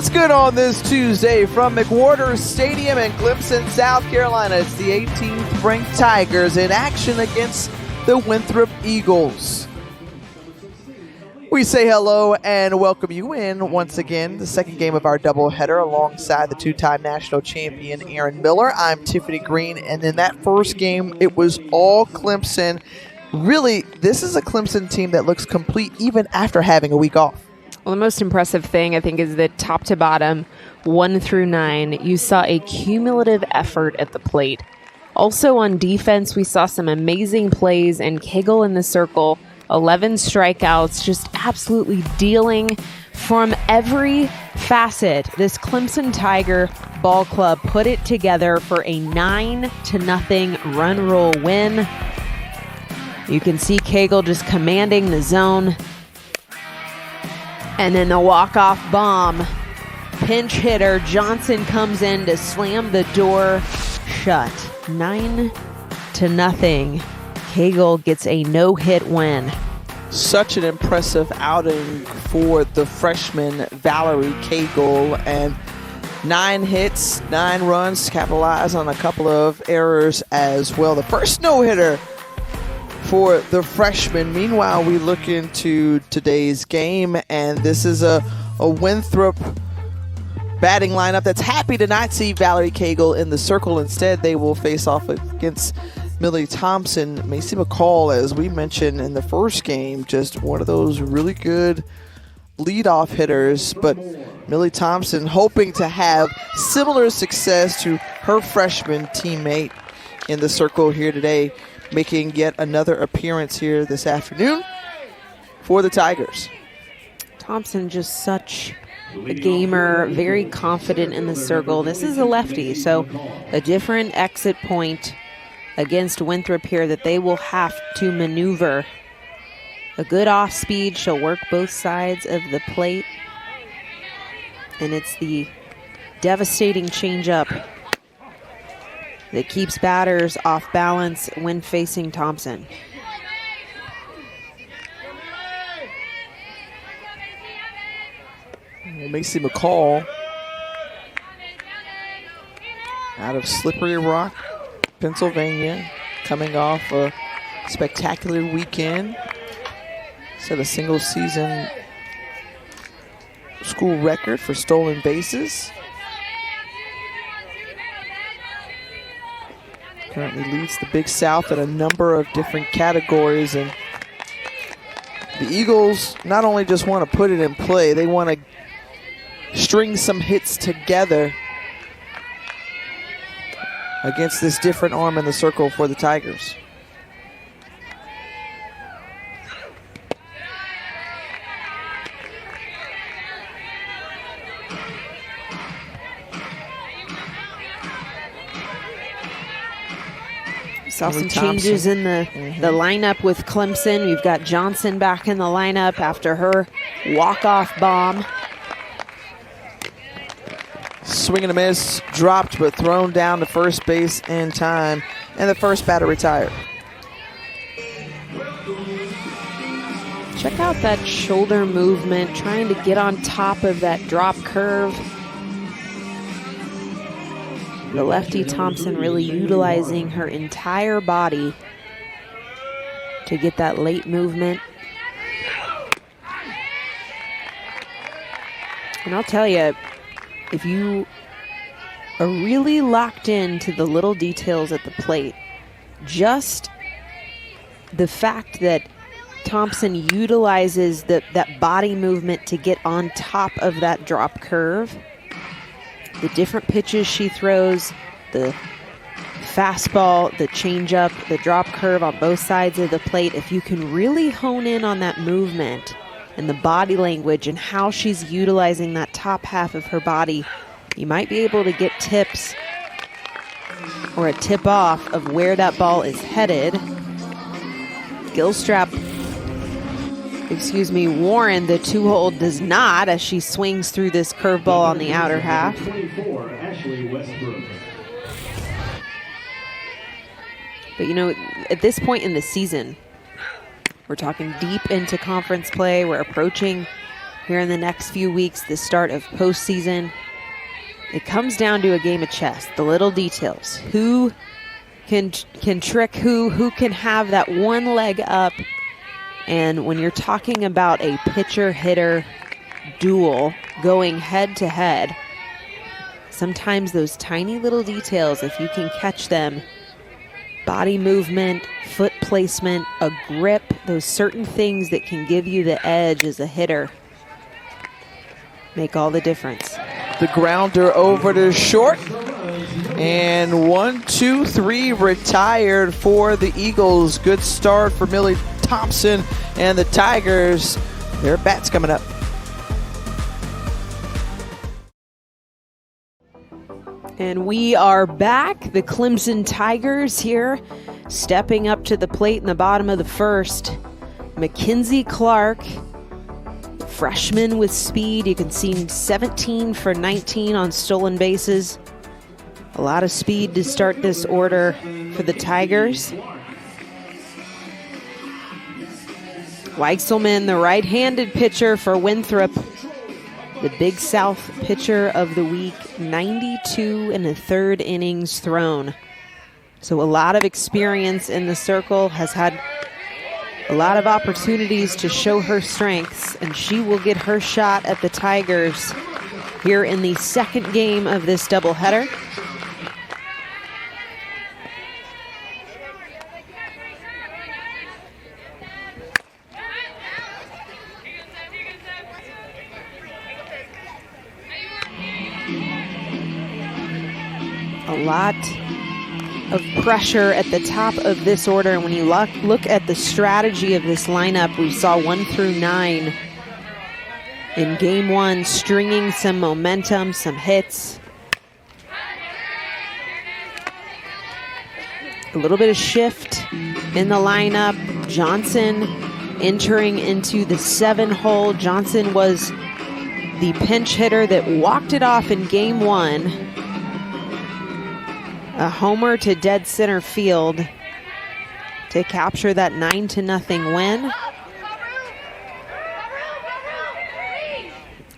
What's good on this Tuesday from McWhorter Stadium in Clemson, South Carolina? It's the 18th ranked Tigers in action against the Winthrop Eagles. We say hello and welcome you in once again, the second game of our doubleheader alongside the two-time national champion Aaron Miller. I'm Tiffany Green, and in that first game, it was all Clemson. Really, this is a Clemson team that looks complete even after having a week off. Well, the most impressive thing, I think, is that top to bottom, 1 through 9, you saw a cumulative effort at the plate. Also on defense, we saw some amazing plays, and Cagle in the circle, 11 strikeouts, just absolutely dealing from every facet. This Clemson Tiger ball club put it together for a 9-0 run roll win. You can see Cagle just commanding the zone. And then the walk-off bomb. Pinch hitter Johnson comes in to slam the door shut. 9-0. Cagle gets a no-hit win. Such an impressive outing for the freshman Valerie Cagle, and 9 hits, 9 runs, capitalize on a couple of errors as well. The first no-hitter for the freshman. Meanwhile, we look into today's game, and this is a Winthrop batting lineup that's happy to not see Valerie Cagle in the circle. Instead, they will face off against Millie Thompson. Macy McCall, as we mentioned in the first game, just one of those really good leadoff hitters, but Millie Thompson hoping to have similar success to her freshman teammate in the circle here today, making yet another appearance here this afternoon for the Tigers. Thompson just such a gamer, very confident in the circle. This is a lefty, so a different exit point against Winthrop here that they will have to maneuver. A good off speed. She'll work both sides of the plate. And it's the devastating changeup that keeps batters off balance when facing Thompson. Macy McCall out of Slippery Rock, Pennsylvania, coming off a spectacular weekend. Set a single season school record for stolen bases. Currently leads the Big South in a number of different categories, and the Eagles not only just want to put it in play, they want to string some hits together against this different arm in the circle for the Tigers. Saw some changes in the lineup with Clemson. We've got Johnson back in the lineup after her walk-off bomb. Swing and a miss, dropped but thrown down to first base in time, and the first batter retired. Check out that shoulder movement, trying to get on top of that drop curve. The lefty Thompson really utilizing her entire body to get that late movement. And I'll tell you, if you are really locked into the little details at the plate, just the fact that Thompson utilizes that body movement to get on top of that drop curve, the different pitches she throws, the fastball, the changeup, the drop curve on both sides of the plate, if you can really hone in on that movement and the body language and how she's utilizing that top half of her body, you might be able to get tips or a tip off of where that ball is headed. Warren, the 2-hole, does not, as she swings through this curveball on the outer half. But, you know, at this point in the season, we're talking deep into conference play. We're approaching here in the next few weeks, the start of postseason. It comes down to a game of chess, the little details. Who can trick who can have that one leg up. And when you're talking about a pitcher-hitter duel going head-to-head, sometimes those tiny little details, if you can catch them, body movement, foot placement, a grip, those certain things that can give you the edge as a hitter, make all the difference. The grounder over to short. And 1, 2, 3 retired for the Eagles. Good start for Millie Thompson and the Tigers. Their bats coming up. And we are back. The Clemson Tigers here, stepping up to the plate in the bottom of the first. Mackenzie Clark, freshman with speed. You can see 17 for 19 on stolen bases. A lot of speed to start this order for the Tigers. Weichselman, the right-handed pitcher for Winthrop, the Big South pitcher of the week, 92 in the third innings thrown. So a lot of experience in the circle, has had a lot of opportunities to show her strengths, and she will get her shot at the Tigers here in the second game of this doubleheader. A lot of pressure at the top of this order. And when you look at the strategy of this lineup, we saw 1 through 9 in game one, stringing some momentum, some hits. A little bit of shift in the lineup. Johnson entering into the 7-hole. Johnson was the pinch hitter that walked it off in game one. A homer to dead center field to capture that 9-0 win.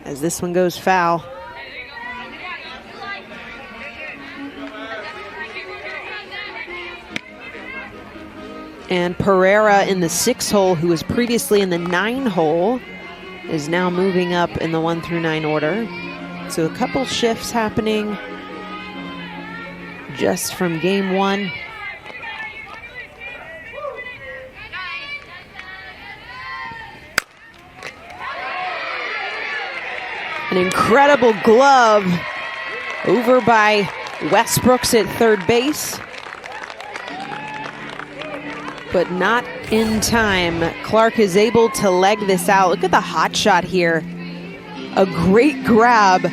As this one goes foul. And Pereira in the 6-hole, who was previously in the 9-hole, is now moving up in the 1 through 9 order. So a couple shifts happening just from game one. An incredible glove over by Westbrooks at third base, but not in time. Clark is able to leg this out. Look at the hot shot here. A great grab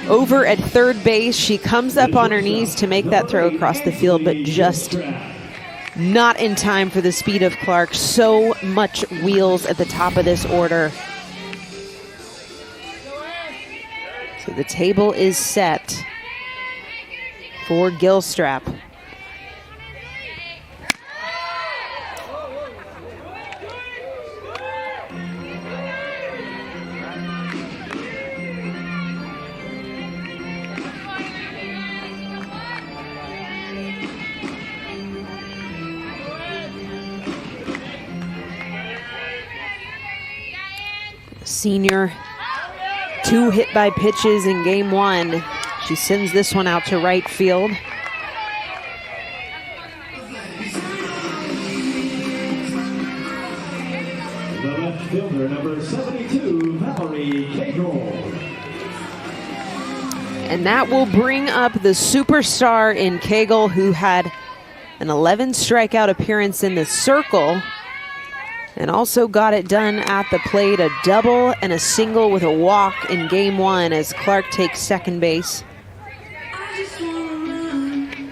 over at third base. She comes up on her knees to make that throw across the field, but just not in time for the speed of Clark. So much wheels at the top of this order. So the table is set for Gilstrap. Senior, 2 hit by pitches in game one. She sends this one out to right field. The left fielder, number 72, Valerie Cagle. And that will bring up the superstar in Cagle, who had an 11 strikeout appearance in the circle and also got it done at the plate, a double and a single with a walk in game one as Clark takes second base.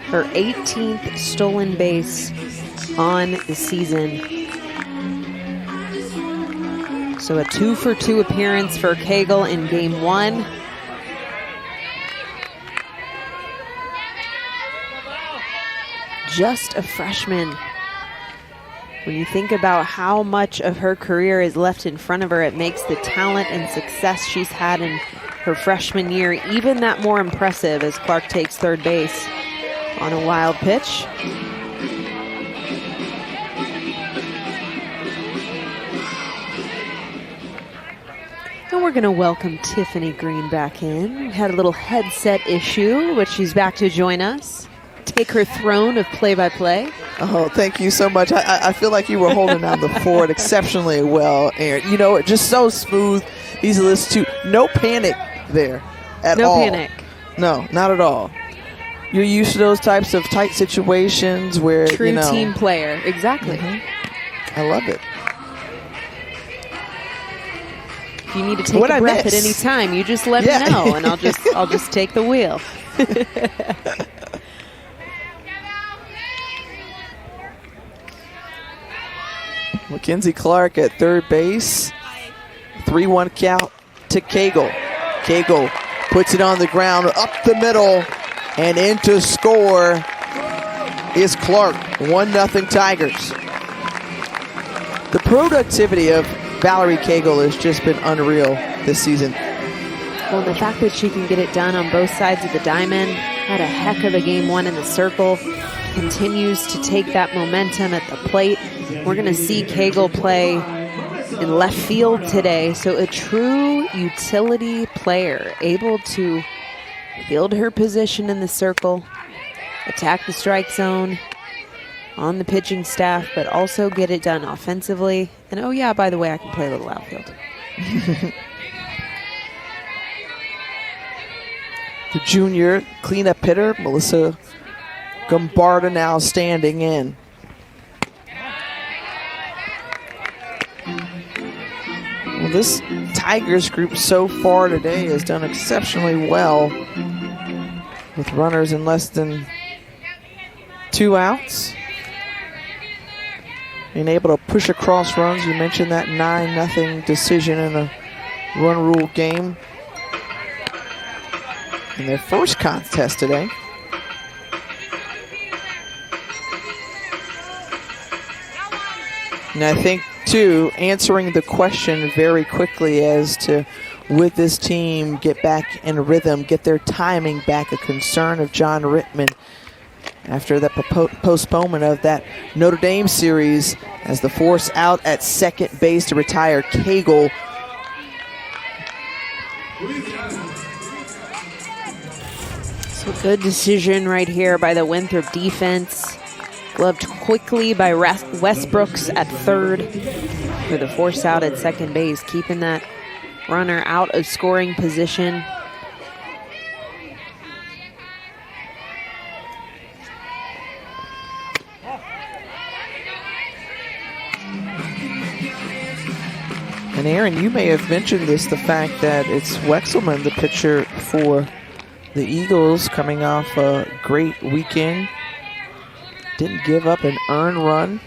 Her 18th stolen base on the season. So a 2-for-2 appearance for Cagle in game one. Just a freshman. When you think about how much of her career is left in front of her, it makes the talent and success she's had in her freshman year even that more impressive as Clark takes third base on a wild pitch. And we're going to welcome Tiffany Green back in. We had a little headset issue, but she's back to join us. Take her throne of play-by-play. Oh, thank you so much. I feel like you were holding down the fort exceptionally well, Aaron. You know, just so smooth, easy to listen to. No panic there at all. No panic. No, not at all. You're used to those types of tight situations where, True you know, team player. Exactly. I love it. If you need to take What'd a I breath miss? at any time, you just let me know, and I'll just take the wheel. Mackenzie Clark at third base. 3-1 count to Cagle. Cagle puts it on the ground, up the middle, and in to score is Clark. 1-0 Tigers. The productivity of Valerie Cagle has just been unreal this season. Well, the fact that she can get it done on both sides of the diamond, had a heck of a game one in the circle, continues to take that momentum at the plate. We're going to see Cagle play in left field today, so a true utility player, able to field her position in the circle, attack the strike zone on the pitching staff, but also get it done offensively. And oh yeah, by the way, I can play a little outfield. The junior cleanup hitter, Melissa Gombarda, now standing in. Well, this Tigers group so far today has done exceptionally well with runners in less than 2 outs. Being able to push across runs. You mentioned that 9-0 decision in a run rule game in their first contest today. And I think, too, answering the question very quickly as to would this team get back in rhythm, get their timing back, a concern of John Rittman after the postponement of that Notre Dame series as the force out at second base to retire Cagle. So good decision right here by the Winthrop defense. Gloved quickly by Westbrooks at third for the force out at second base, keeping that runner out of scoring position. And Aaron, you may have mentioned this, the fact that it's Wexelman, the pitcher for the Eagles, coming off a great weekend. Didn't give up an earned run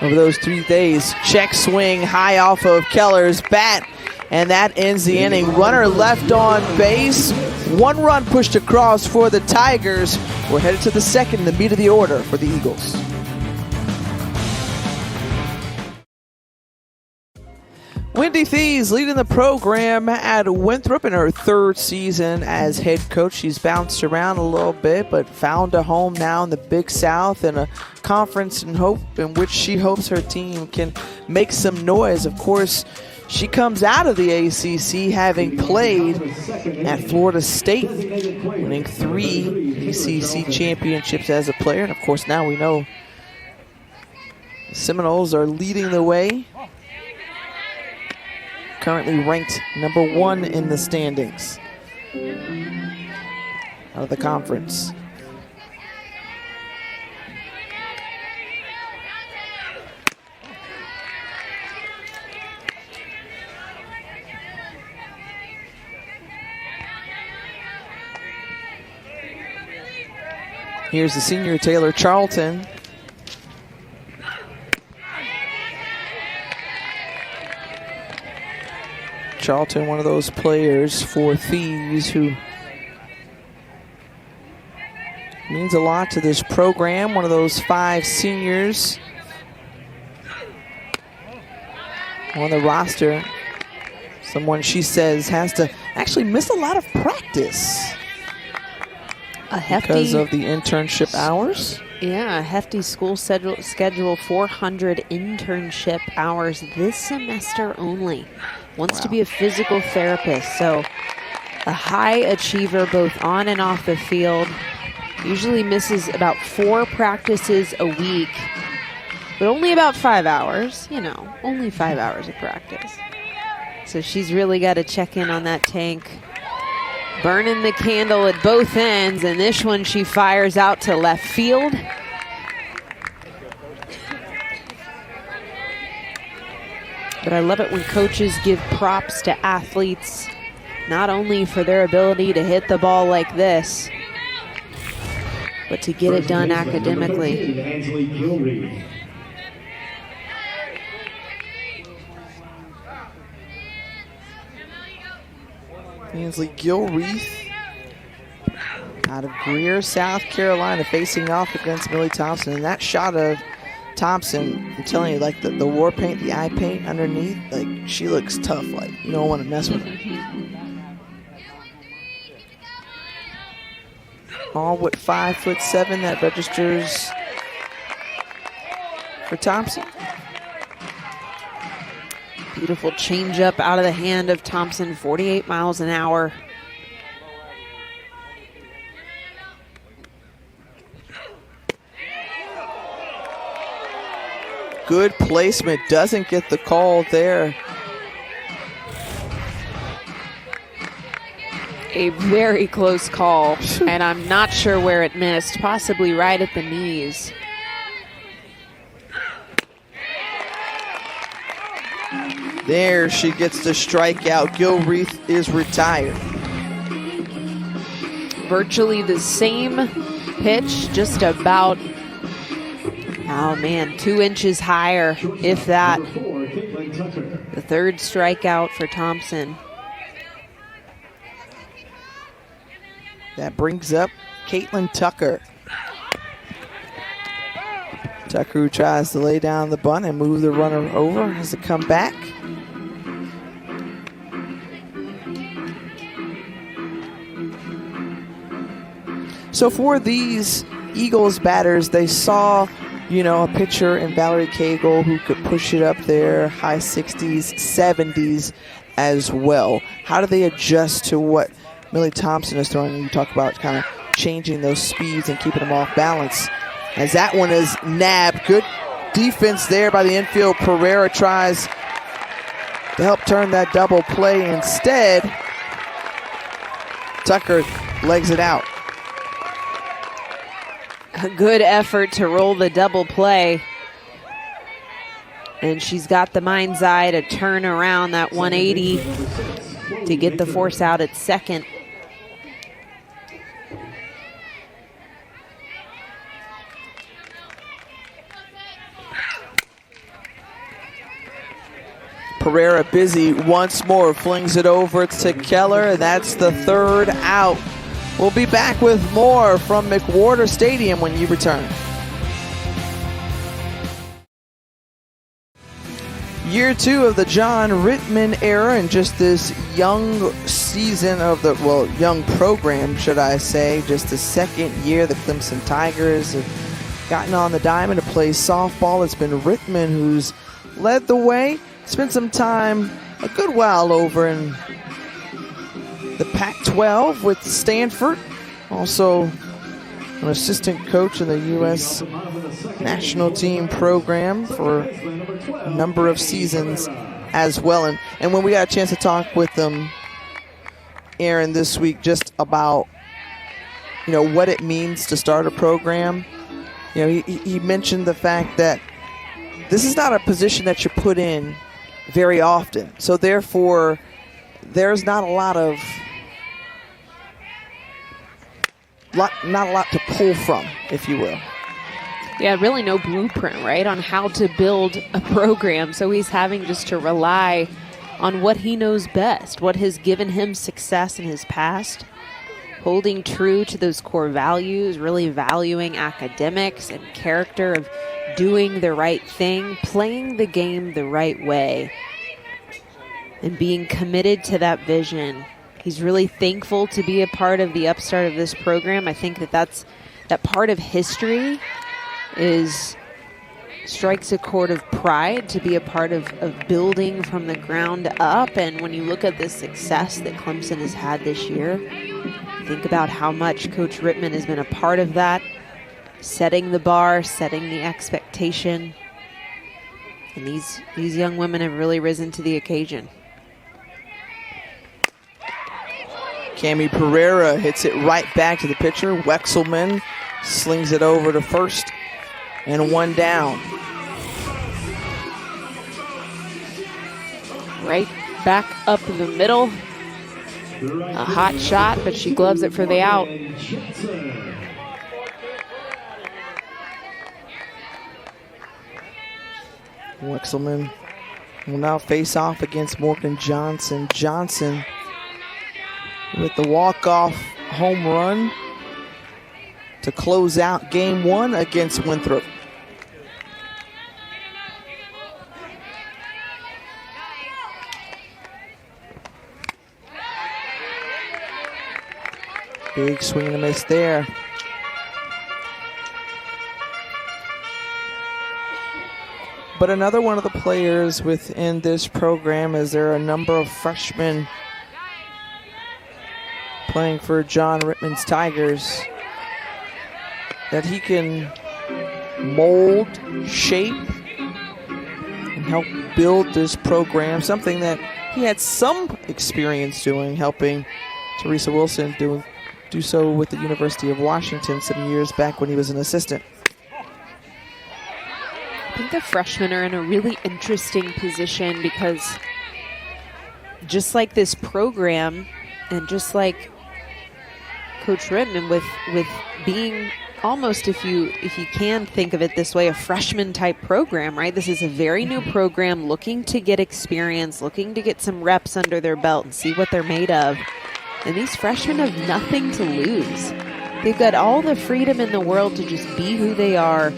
over those 3 days. Check swing high off of Keller's bat, and that ends the inning. Runner left on base. 1 run pushed across for the Tigers. We're headed to the second, the meat of the order for the Eagles. Wendy Thies leading the program at Winthrop in her 3rd season as head coach. She's bounced around a little bit, but found a home now in the Big South and a conference in which she hopes her team can make some noise. Of course, she comes out of the ACC having played at Florida State, winning 3 ACC championships as a player. And of course, now we know the Seminoles are leading the way. Currently ranked number 1 in the standings out of the conference. Here's the senior Taylor Charlton. Charlton, one of those players for Thieves who Means a lot to this program. One of those 5 seniors on the roster. Someone she says has to actually miss a lot of practice. A hefty, because of the internship hours. Yeah, a hefty school schedule, 400 internship hours this semester only. Wants to be a physical therapist, so a high achiever both on and off the field. Usually misses about 4 practices a week, but only about 5 hours, you know, only 5 hours of practice. So she's really got to check in on that tank. Burning the candle at both ends, and this one she fires out to left field. But I love it when coaches give props to athletes, not only for their ability to hit the ball like this, but to get it done academically. Ainsley Gilreath out of Greer, South Carolina, facing off against Millie Thompson. And that shot of Thompson, I'm telling you, like the war paint, the eye paint underneath, like she looks tough. Like you don't want to mess with her. All with 5'7" that registers for Thompson. Beautiful changeup out of the hand of Thompson, 48 miles an hour. Good placement, doesn't get the call there. A very close call, and I'm not sure where it missed, possibly right at the knees. There she gets the strikeout. Gilreath is retired. Virtually the same pitch, just about, oh man, 2 inches higher, if that. The 3rd strikeout for Thompson. That brings up Caitlin Tucker. Tucker, who tries to lay down the bunt and move the runner over, has to come back. So for these Eagles batters, they saw, a pitcher in Valerie Cagle who could push it up there, high 60s, 70s as well. How do they adjust to what Millie Thompson is throwing? You talk about kind of changing those speeds and keeping them off balance. As that one is nabbed. Good defense there by the infield. Pereira tries to help turn that double play. Instead, Tucker legs it out. A good effort to roll the double play. And she's got the mind's eye to turn around that 180 to get the force out at second. Pereira busy once more, flings it over to Keller, and that's the 3rd out. We'll be back with more from McWhorter Stadium when you return. Year 2 of the John Rittman era, and just this young season of young program, should I say. Just the 2nd year the Clemson Tigers have gotten on the diamond to play softball. It's been Rittman who's led the way. Spent some time, a good while, over in the Pac-12 with Stanford. Also an assistant coach in the U.S. national team program for a number of seasons as well. And when we got a chance to talk with them, Aaron, this week, just about, what it means to start a program, he mentioned the fact that this is not a position that you're put in very often. So therefore, there's not a lot to pull from, if you will. Yeah, really no blueprint, right, on how to build a program. So he's having just to rely on what he knows best, what has given him success in his past, holding true to those core values, really valuing academics and character, of doing the right thing, playing the game the right way, and being committed to that vision. He's really thankful to be a part of the upstart of this program. I think that part of history strikes a chord of pride, to be a part of building from the ground up. And when you look at the success that Clemson has had this year, think about how much Coach Rittman has been a part of that, setting the bar, setting the expectation. And these young women have really risen to the occasion. Cami Pereira hits it right back to the pitcher. Wexelman slings it over to first, and one down. Right back up the middle. A hot shot, but she gloves it for the out. Wexelman will now face off against Morgan Johnson. Johnson with the walk-off home run to close out game one against Winthrop. Big swing and a miss there. But another one of the players within this program, is there are a number of freshmen playing for John Rittman's Tigers, that he can mold, shape, and help build this program, something that he had some experience doing, helping Teresa Wilson do so with the University of Washington some years back when he was an assistant. I think the freshmen are in a really interesting position, because just like this program, and just like Coach Rittman, with being almost, if you can think of it this way, a freshman type program, right? This is a very new program, looking to get experience, looking to get some reps under their belt and see what they're made of. And these freshmen have nothing to lose. They've got all the freedom in the world to just be who they are,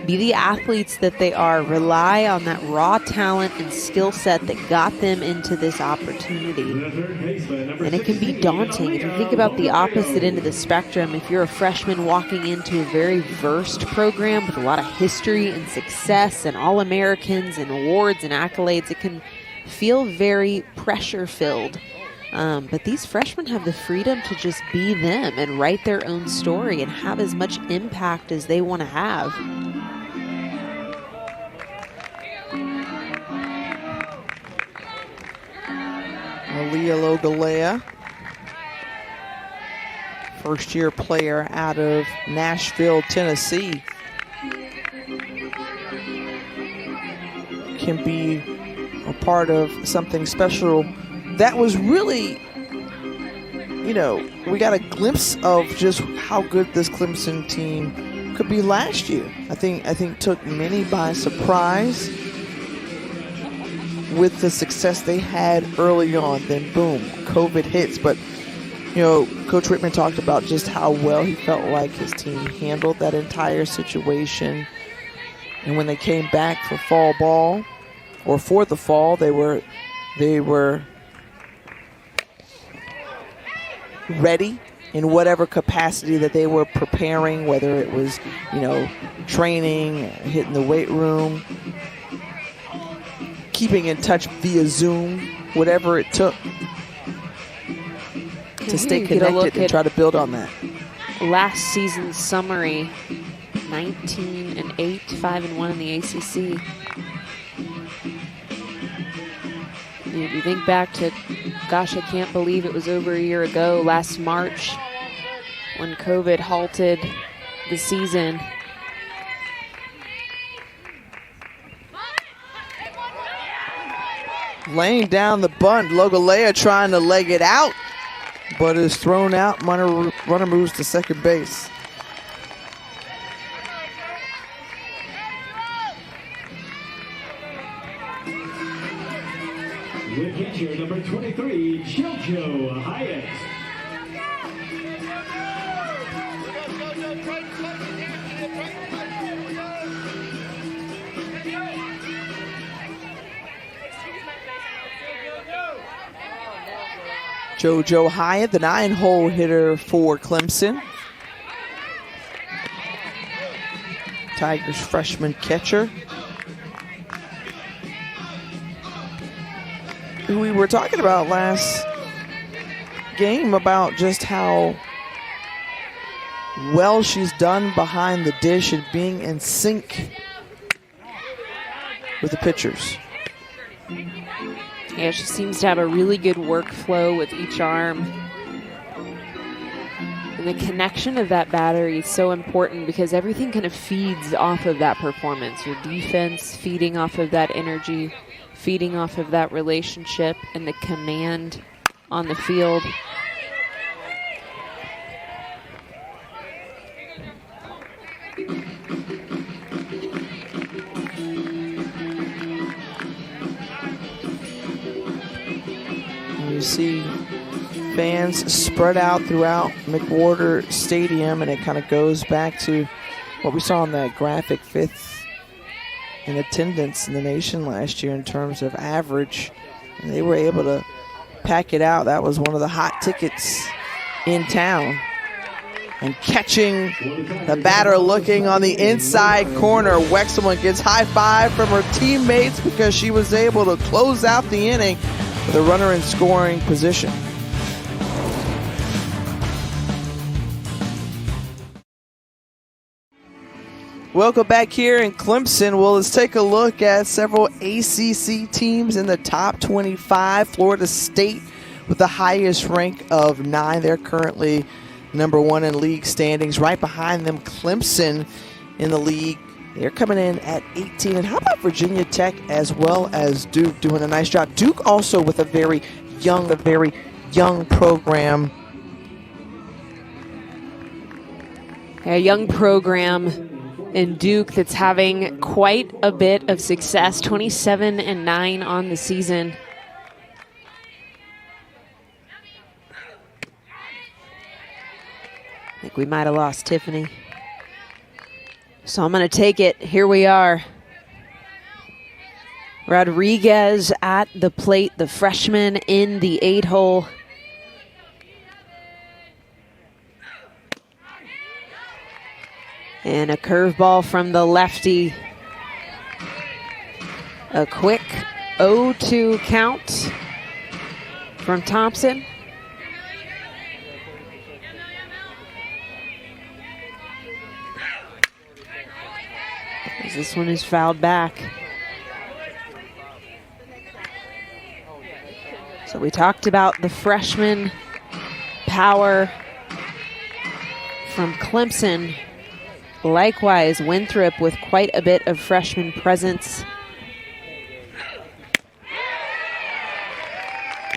be the athletes that they are, rely on that raw talent and skill set that got them into this opportunity. And it can be daunting. If you think about the opposite end of the spectrum, if you're a freshman walking into a very versed program with a lot of history and success and All-Americans and awards and accolades, it can feel very pressure-filled. But these freshmen have the freedom to just be them and write their own story and have as much impact as they want to have. Aaliyah Logalea, first-year player out of Nashville, Tennessee, can be a part of something special. That was really, we got a glimpse of just how good this Clemson team could be last year. I think took many by surprise with the success they had early on. Then boom, COVID hits. But Coach Rittman talked about just how well he felt like his team handled that entire situation. And when they came back for fall ball, or for the fall, they were ready in whatever capacity that they were preparing, whether it was, training, hitting the weight room, keeping in touch via Zoom, whatever it took to stay connected and try to build on that. Last season's summary, 19-8, 5-1 in the ACC. If you think back to, gosh, I can't believe it was over a year ago, last March, when COVID halted the season. Laying down the bunt, Logalea trying to leg it out, but is thrown out. Runner moves to second base. The catcher, number 23, Jojo Hyatt. JoJo Hyatt, the 9-hole hitter for Clemson. Tigers freshman catcher, who we were talking about last game about just how well she's done behind the dish and being in sync with the pitchers. Yeah, she seems to have a really good workflow with each arm. And the connection of that battery is so important because everything kind of feeds off of that performance. Your defense feeding off of that energy, feeding off of that relationship, and the command on the field. You see fans spread out throughout McWhorter Stadium, and it kind of goes back to what we saw in that graphic, 5th in attendance in the nation last year in terms of average. And they were able to pack it out. That was one of the hot tickets in town. And catching the batter looking on the inside corner, Wexelman gets high five from her teammates because she was able to close out the inning with a runner in scoring position. Welcome back here in Clemson. Well, let's take a look at several ACC teams in the top 25. Florida State with the highest rank of 9. They're currently number 1 in league standings. Right behind them, Clemson in the league. They're coming in at 18. And how about Virginia Tech as well as Duke doing a nice job? Duke also with a very young program. A young program in Duke that's having quite a bit of success, 27-9 on the season. I think we might have lost Tiffany. So I'm going to take it. Here we are. Rodriguez at the plate, the freshman in the 8-hole. And a curveball from the lefty. A quick 0-2 count from Thompson. This one is fouled back. So we talked about the freshman power from Clemson. Likewise, Winthrop with quite a bit of freshman presence.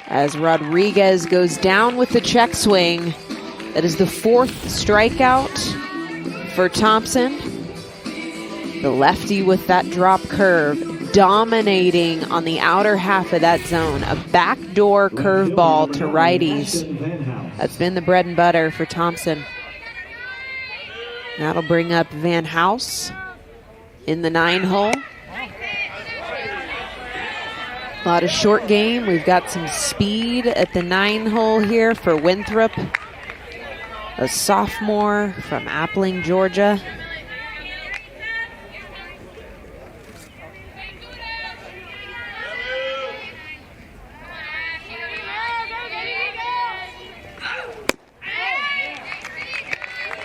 As Rodriguez goes down with the check swing. That is the 4th strikeout for Thompson. The lefty with that drop curve, dominating on the outer half of that zone. A backdoor curveball to righties. That's been the bread and butter for Thompson. That'll bring up Van House in the 9-hole. A lot of short game. We've got some speed at the 9-hole here for Winthrop. A sophomore from Appling, Georgia.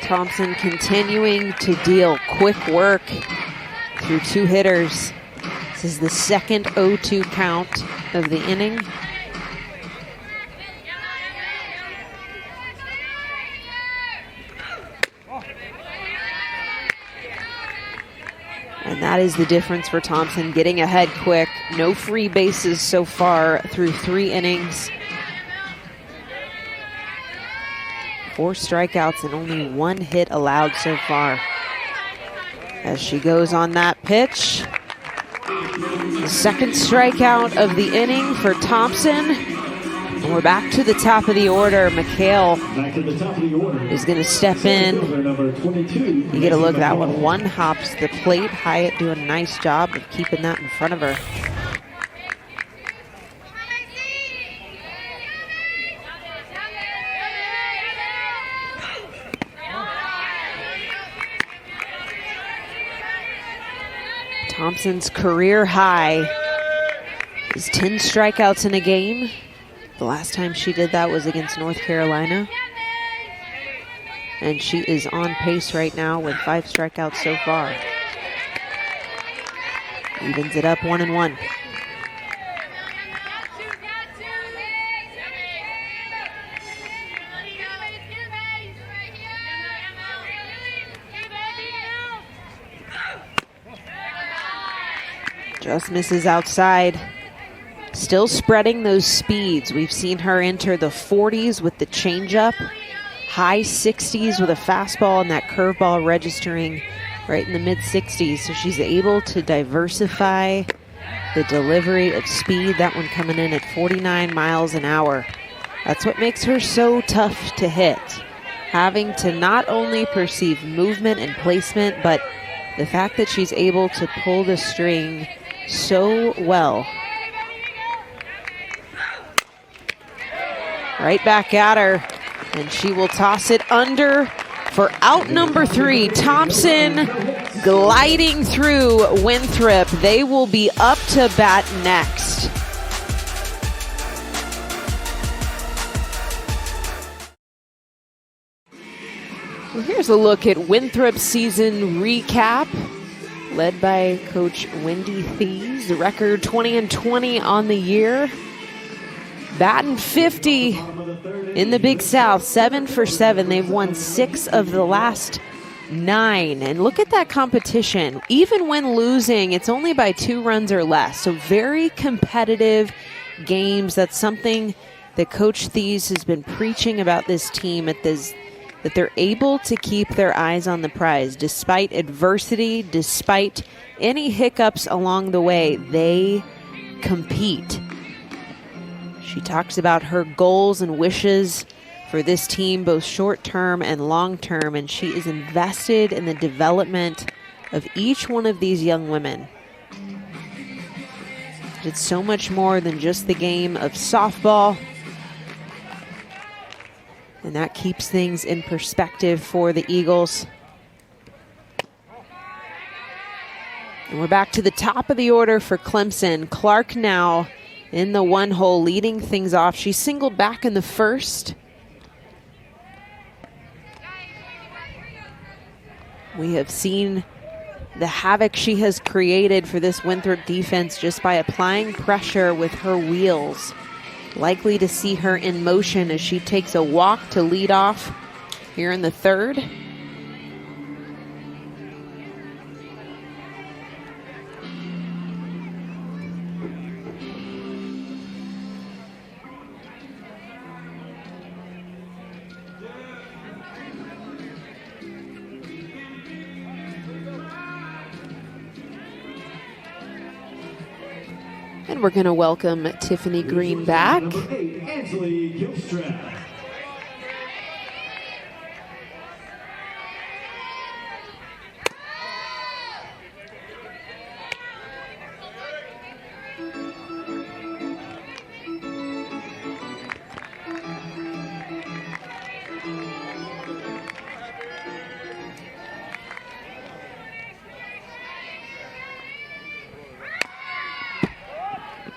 Thompson continuing to deal quick work through 2 hitters. This is the second 0-2 count of the inning. And that is the difference for Thompson, getting ahead quick. No free bases so far through 3 innings. 4 strikeouts and only 1 hit allowed so far. As she goes on that pitch. The second strikeout of the inning for Thompson. And we're back to the top of the order. McHale is going to step in. You get a look at that one. 1 hops the plate. Hyatt doing a nice job of keeping that in front of her. Thompson's career high is 10 strikeouts in a game. The last time she did that was against North Carolina. And she is on pace right now with 5 strikeouts so far. Evens it up 1-1. Just misses outside. Still spreading those speeds. We've seen her enter the 40s with the changeup, high 60s with a fastball, and that curveball registering right in the mid-60s. So she's able to diversify the delivery of speed. That one coming in at 49 miles an hour. That's what makes her so tough to hit. Having to not only perceive movement and placement, but the fact that she's able to pull the string so well. Right back at her, and she will toss it under for out number 3. Thompson gliding through Winthrop. They will be up to bat next. Well, here's a look at Winthrop's season recap, led by Coach Wendy Thies. The record 20-20 on the year. Batting 50 in the Big South, 7 for 7. They've won 6 of the last 9. And look at that competition. Even when losing, it's only by 2 runs or less. So very competitive games. That's something that Coach Thies has been preaching about this team, that they're able to keep their eyes on the prize. Despite adversity, despite any hiccups along the way, they compete. She talks about her goals and wishes for this team, both short-term and long-term, and she is invested in the development of each one of these young women. It's so much more than just the game of softball, and that keeps things in perspective for the Eagles. And we're back to the top of the order for Clemson. Clark now in the 1 hole, leading things off. She singled back in the first. We have seen the havoc she has created for this Winthrop defense just by applying pressure with her wheels. Likely to see her in motion as she takes a walk to lead off here in the 3rd. And we're going to welcome Tiffany Green back. Number 8, Ansley Gilstrap.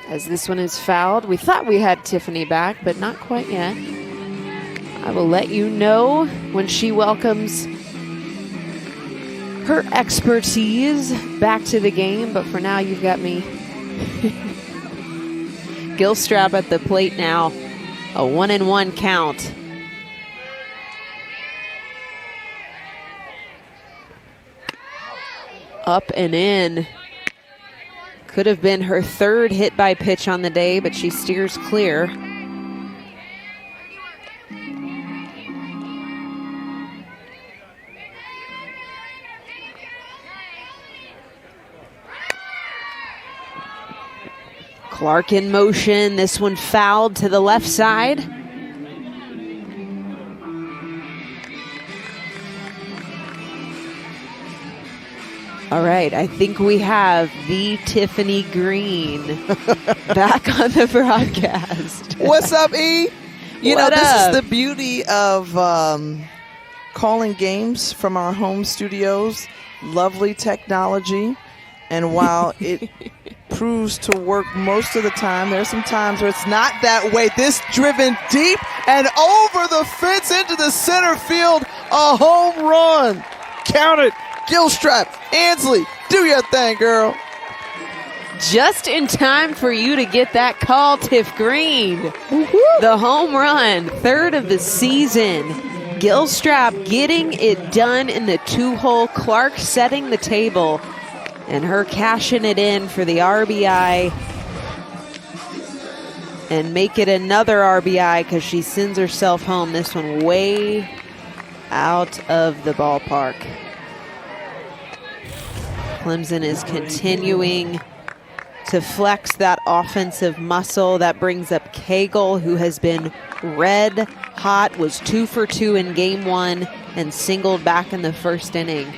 As this one is fouled, we thought we had Tiffany back, but not quite yet. I will let you know when she welcomes her expertise back to the game, but for now you've got me. Gilstrap at the plate now, a 1-1 count. Up and in. Could have been her 3rd hit by pitch on the day, but she steers clear. Clark in motion. This one fouled to the left side. All right, I think we have the Tiffany Green back on the broadcast. What's up, E? You What know, this up? is the beauty of calling games from our home studios. Lovely technology. And while it proves to work most of the time, there's some times where it's not that way. This driven deep and over the fence into the center field. A home run. Count it. Gilstrap, Ansley, do your thing, girl. Just in time for you to get that call, Tiff Green. The home run, third of the season. Gilstrap getting it done in the 2-hole. Clark setting the table, and her cashing it in for the RBI. And make it another RBI because she sends herself home. This one way out of the ballpark. Clemson is continuing to flex that offensive muscle. That brings up Cagle, who has been red hot, was 2 for 2 in game 1 and singled back in the first inning.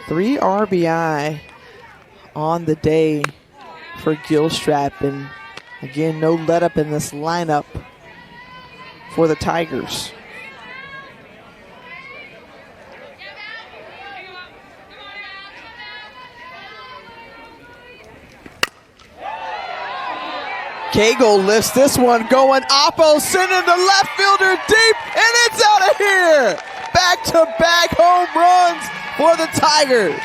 Three RBI on the day for Gilstrap, and again, no let up in this lineup for the Tigers. Cagle lifts this one, going Oppo, sending the left fielder deep, and it's out of here! Back-to-back home runs for the Tigers.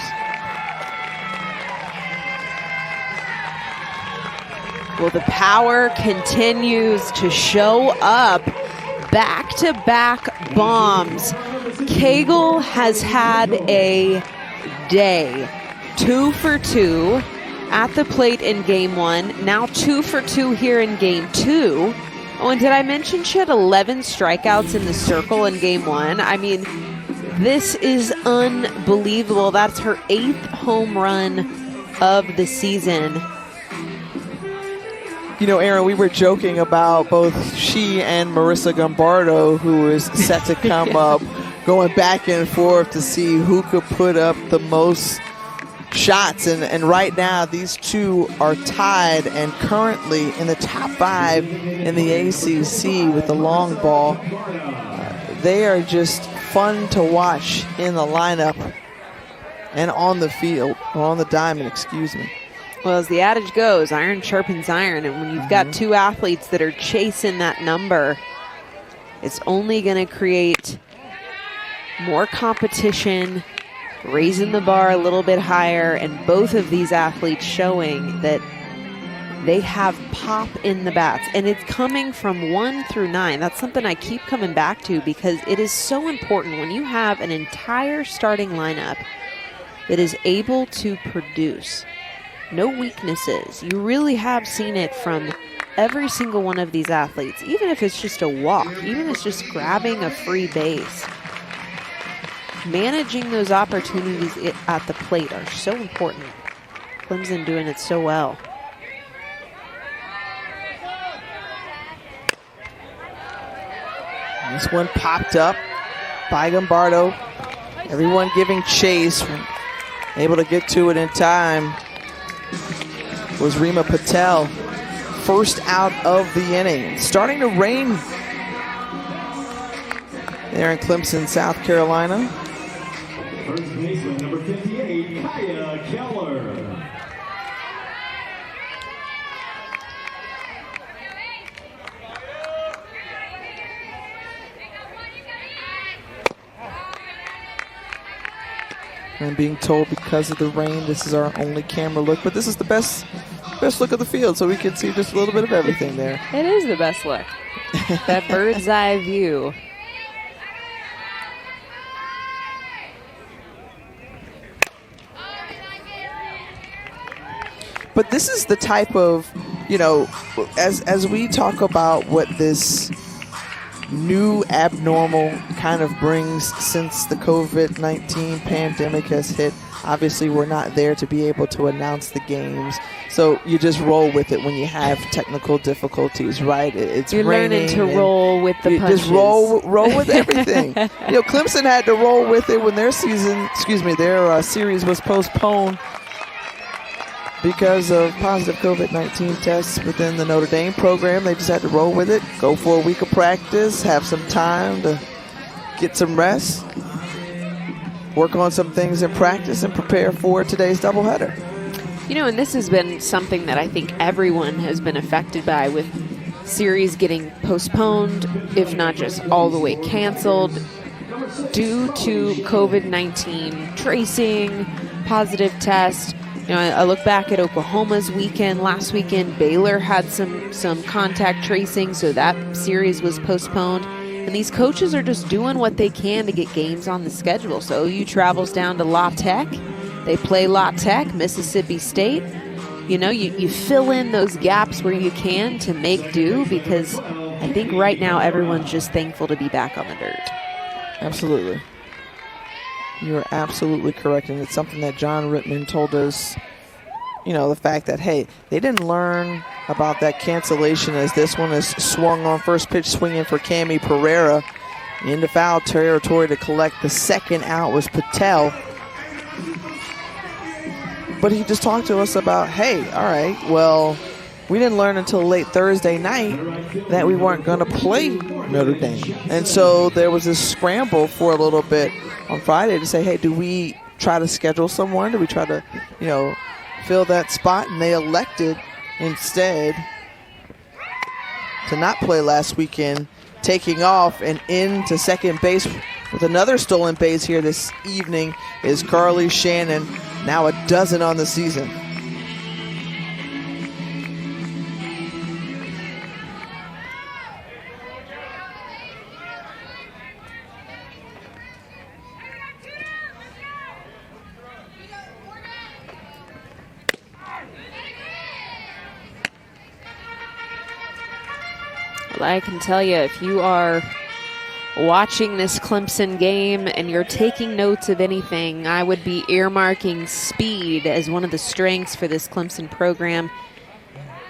Well, the power continues to show up. Back-to-back bombs. Cagle has had a day. 2 for 2 at the plate in game 1. Now 2 for 2 here in game 2. Oh, and did I mention she had 11 strikeouts in the circle in game 1? I mean, this is unbelievable. That's her 8th home run of the season. You know, Aaron, we were joking about both she and Marissa Gombardo, who is set to come up, going back and forth to see who could put up the most shots. And right now, these two are tied and currently in the top 5 in the ACC with the long ball. They are just fun to watch in the lineup and on the field, or on the diamond, excuse me. Well, as the adage goes, iron sharpens iron, and when you've got two athletes that are chasing that number, it's only going to create more competition, raising the bar a little bit higher, and both of these athletes showing that they have pop in the bats, and it's coming from 1 through 9. That's something I keep coming back to because it is so important when you have an entire starting lineup that is able to produce. No weaknesses. You really have seen it from every single one of these athletes, even if it's just a walk, even if it's just grabbing a free base. Managing those opportunities at the plate are so important. Clemson doing it so well. This one popped up by Gombardo. Everyone giving chase. Able to get to it in time was Rima Patel. First out of the inning. It's starting to rain there in Clemson, South Carolina. First baseman, number 58, Kaya Keller. I'm being told because of the rain, this is our only camera look, but this is the best look of the field, so we can see just a little bit of everything there. It is the best look. That bird's eye view. But this is the type of, you know, as we talk about what this new abnormal kind of brings since the COVID-19 pandemic has hit. Obviously, we're not there to be able to announce the games. So you just roll with it when you have technical difficulties, right? It's You're raining. learning to roll with the punches. Just roll with everything. You know, Clemson had to roll with it when their series was postponed because of positive COVID-19 tests within the Notre Dame program. They just had to roll with it, go for a week of practice, have some time to get some rest, work on some things in practice, and prepare for today's doubleheader. You know, and this has been something that I think everyone has been affected by, with series getting postponed, if not just all the way canceled, due to COVID-19 tracing, positive test. You know, I look back at Oklahoma's weekend. Last weekend, Baylor had some contact tracing, so that series was postponed. And these coaches are just doing what they can to get games on the schedule. So OU travels down to La Tech. They play La Tech, Mississippi State. You know, you fill in those gaps where you can to make do, because I think right now everyone's just thankful to be back on the dirt. Absolutely. You're absolutely correct. And it's something that John Rittman told us, you know, the fact that, hey, they didn't learn about that cancellation as this one is swung on first pitch, swinging for Cami Pereira into foul territory to collect the second out was Patel. But he just talked to us about, hey, all right, well, we didn't learn until late Thursday night that we weren't going to play Notre Dame. And so there was this scramble for a little bit on Friday to say, hey, do we try to schedule someone? Do we try to, you know, fill that spot? And they elected instead to not play last weekend, taking off and into second base with another stolen base here this evening is Carly Shannon, now a dozen on the season. Well, I can tell you, if you are watching this Clemson game and you're taking notes of anything, I would be earmarking speed as one of the strengths for this Clemson program.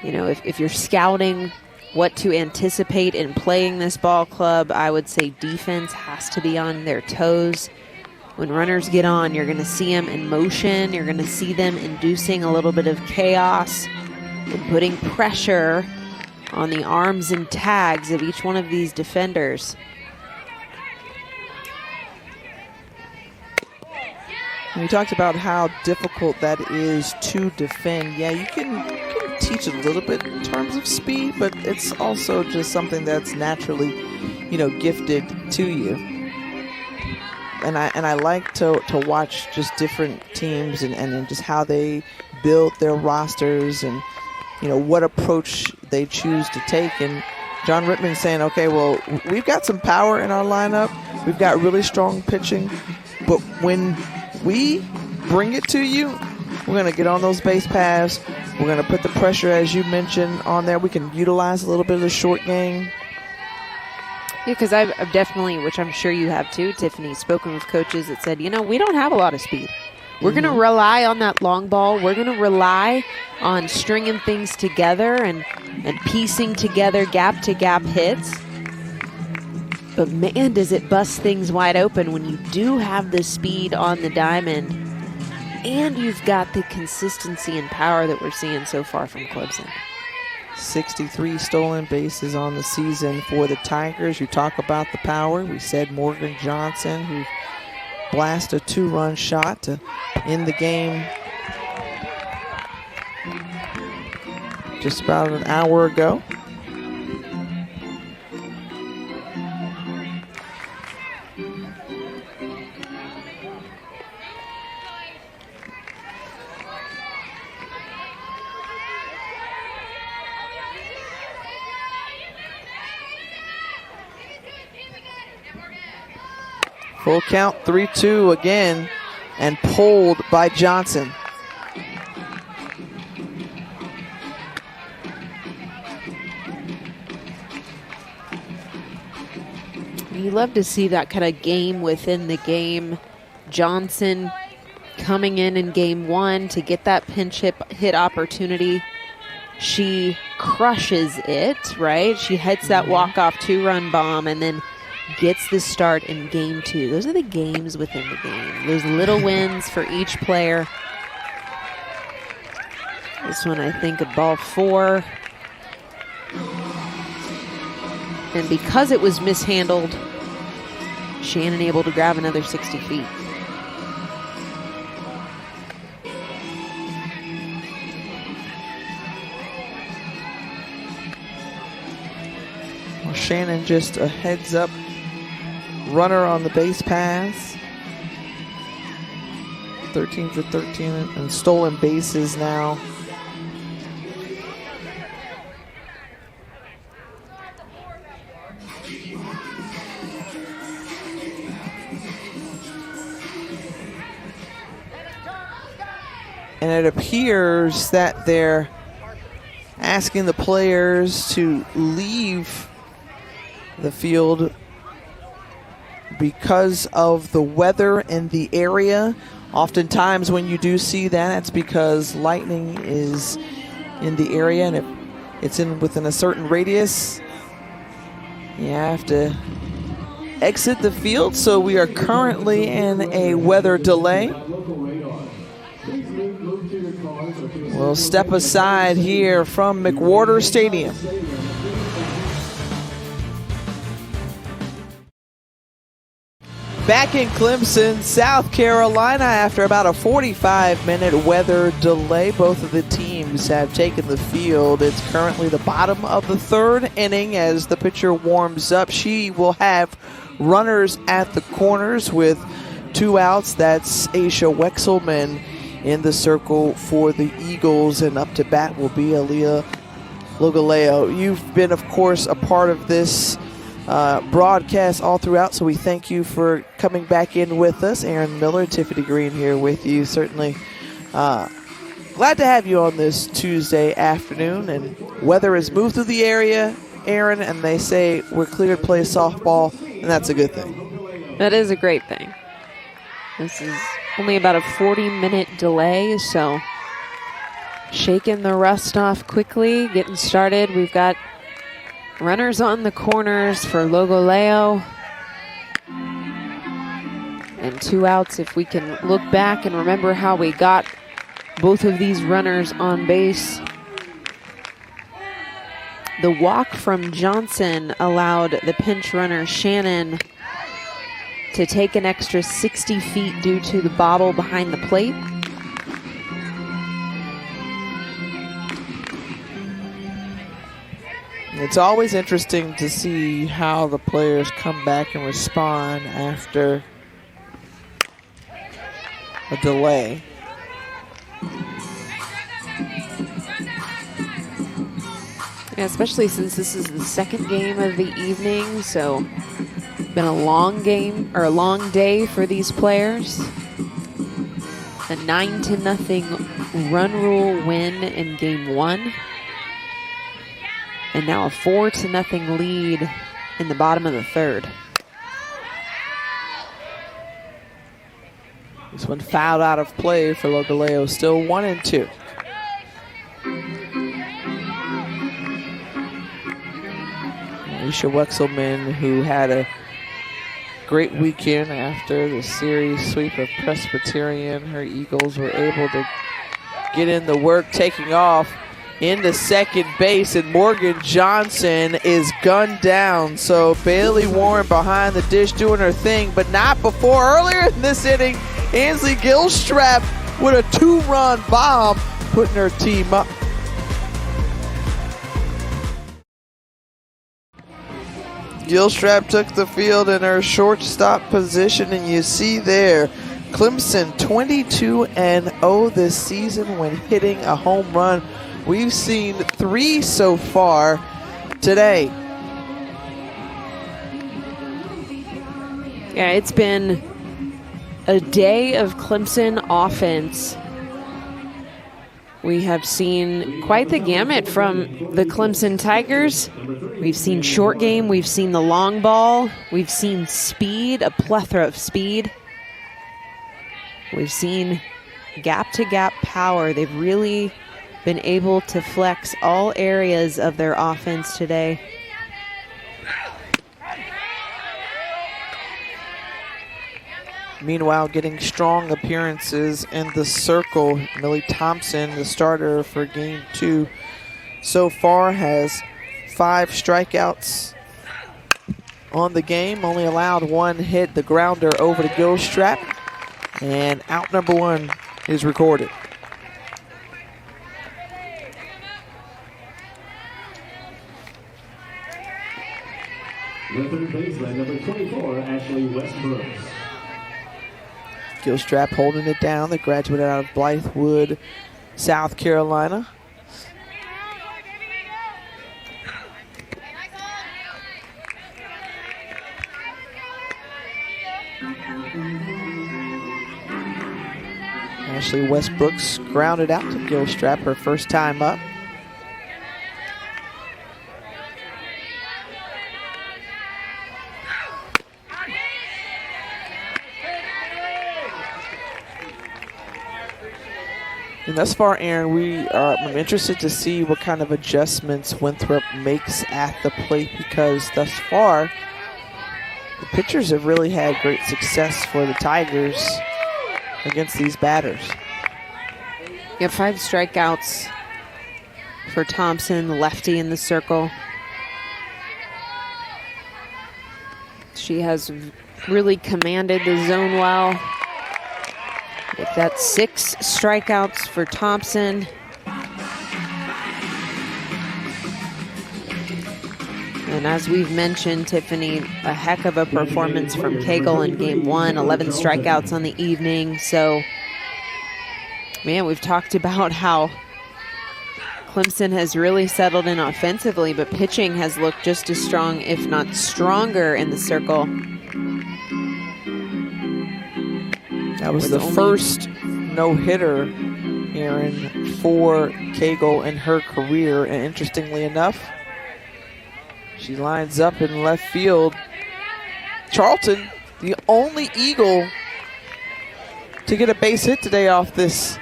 You know, if you're scouting what to anticipate in playing this ball club, I would say defense has to be on their toes. When runners get on, you're going to see them in motion. You're going to see them inducing a little bit of chaos and putting pressure on the arms and tags of each one of these defenders. We talked about how difficult that is to defend. Yeah, you can teach a little bit in terms of speed, but it's also just something that's naturally, you know, gifted to you. And I like to watch just different teams and just how they build their rosters and, you know, what approach they choose to take. And John Rittman saying, okay, well, we've got some power in our lineup. We've got really strong pitching, but when we bring it to you, we're going to get on those base paths. We're going to put the pressure, as you mentioned, on there. We can utilize a little bit of the short game. Yeah, because I've definitely, which I'm sure you have too, Tiffany, spoken with coaches that said, you know, we don't have a lot of speed. We're going to rely on that long ball. We're going to rely on stringing things together and piecing together gap-to-gap hits. But, man, does it bust things wide open when you do have the speed on the diamond and you've got the consistency and power that we're seeing so far from Clemson. 63 stolen bases on the season for the Tigers. You talk about the power. We said Morgan Johnson, who blasted a 2-run shot to end the game just about an hour ago. Full count, 3-2 again, and pulled by Johnson. You love to see that kind of game within the game. Johnson coming in game one to get that pinch hit opportunity. She crushes it, right? She hits that walk-off 2-run bomb and then gets the start in game two. Those are the games within the game. Those little wins for each player. This one, I think, a ball 4. And because it was mishandled, Shannon able to grab another 60 feet. Well, Shannon just a heads-up runner on the base pass. 13 for 13 and stolen bases now. And it appears that they're asking the players to leave the field because of the weather in the area. Oftentimes when you do see that, it's because lightning is in the area, and if it's within a certain radius, you have to exit the field. So we are currently in a weather delay. We'll step aside here from McWhorter Stadium. Back in Clemson, South Carolina, after about a 45-minute weather delay, both of the teams have taken the field. It's currently the bottom of the third inning as the pitcher warms up. She will have runners at the corners with 2 outs. That's Aisha Wexelman in the circle for the Eagles, and up to bat will be Aaliyah Logaleo. You've been, of course, a part of this broadcast all throughout, so we thank you for coming back in with us. Aaron Miller, Tiffany Green here with you. Certainly glad to have you on this Tuesday afternoon, and weather has moved through the area, Aaron, and they say we're clear to play softball, and that's a good thing. That is a great thing. This is only about a 40-minute delay, so shaking the rust off quickly, getting started. We've got runners on the corners for Logoleo. And 2 outs if we can look back and remember how we got both of these runners on base. The walk from Johnson allowed the pinch runner Shannon to take an extra 60 feet due to the bobble behind the plate. It's always interesting to see how the players come back and respond after a delay. Yeah, especially since this is the second game of the evening, so been a long game, or a long day for these players. A 9-0 run rule win in game 1. And now a 4-0 lead in the bottom of the third. This one fouled out of play for Logoleo, still 1-2. Aisha Wexelman, who had a great weekend after the series sweep of Presbyterian. Her Eagles were able to get in the work, taking off into second base, and Morgan Johnson is gunned down. So Bailey Warren behind the dish doing her thing, but not before earlier in this inning, Ansley Gilstrap with a 2-run bomb, putting her team up. Gilstrap took the field in her shortstop position, and you see there, Clemson 22-0 this season when hitting a home run. We've seen 3 so far today. Yeah, it's been a day of Clemson offense. We have seen quite the gamut from the Clemson Tigers. We've seen short game, we've seen the long ball, we've seen speed, a plethora of speed. We've seen gap-to-gap power. They've really been able to flex all areas of their offense today. Meanwhile, getting strong appearances in the circle, Millie Thompson, the starter for game 2, so far has 5 strikeouts on the game. Only allowed one hit, the grounder over to Gilstrap. And out number one is recorded. The third baseman, number 24, Ashley Westbrook. Gilstrap holding it down. They graduated out of Blythewood, South Carolina. Ashley Westbrooks grounded out to Gilstrap her first time up. And thus far, Aaron, I'm interested to see what kind of adjustments Winthrop makes at the plate, because thus far, the pitchers have really had great success for the Tigers against these batters. You have 5 strikeouts for Thompson, the lefty in the circle. She has really commanded the zone well. If that's 6 strikeouts for Thompson. And as we've mentioned, Tiffany, a heck of a performance from Cagle in game 1, 11 strikeouts on the evening. So, man, we've talked about how Clemson has really settled in offensively, but pitching has looked just as strong, if not stronger, in the circle. That was the first no-hitter, Aaron, for Cagle in her career. And interestingly enough, she lines up in left field. Charlton, the only Eagle to get a base hit today off this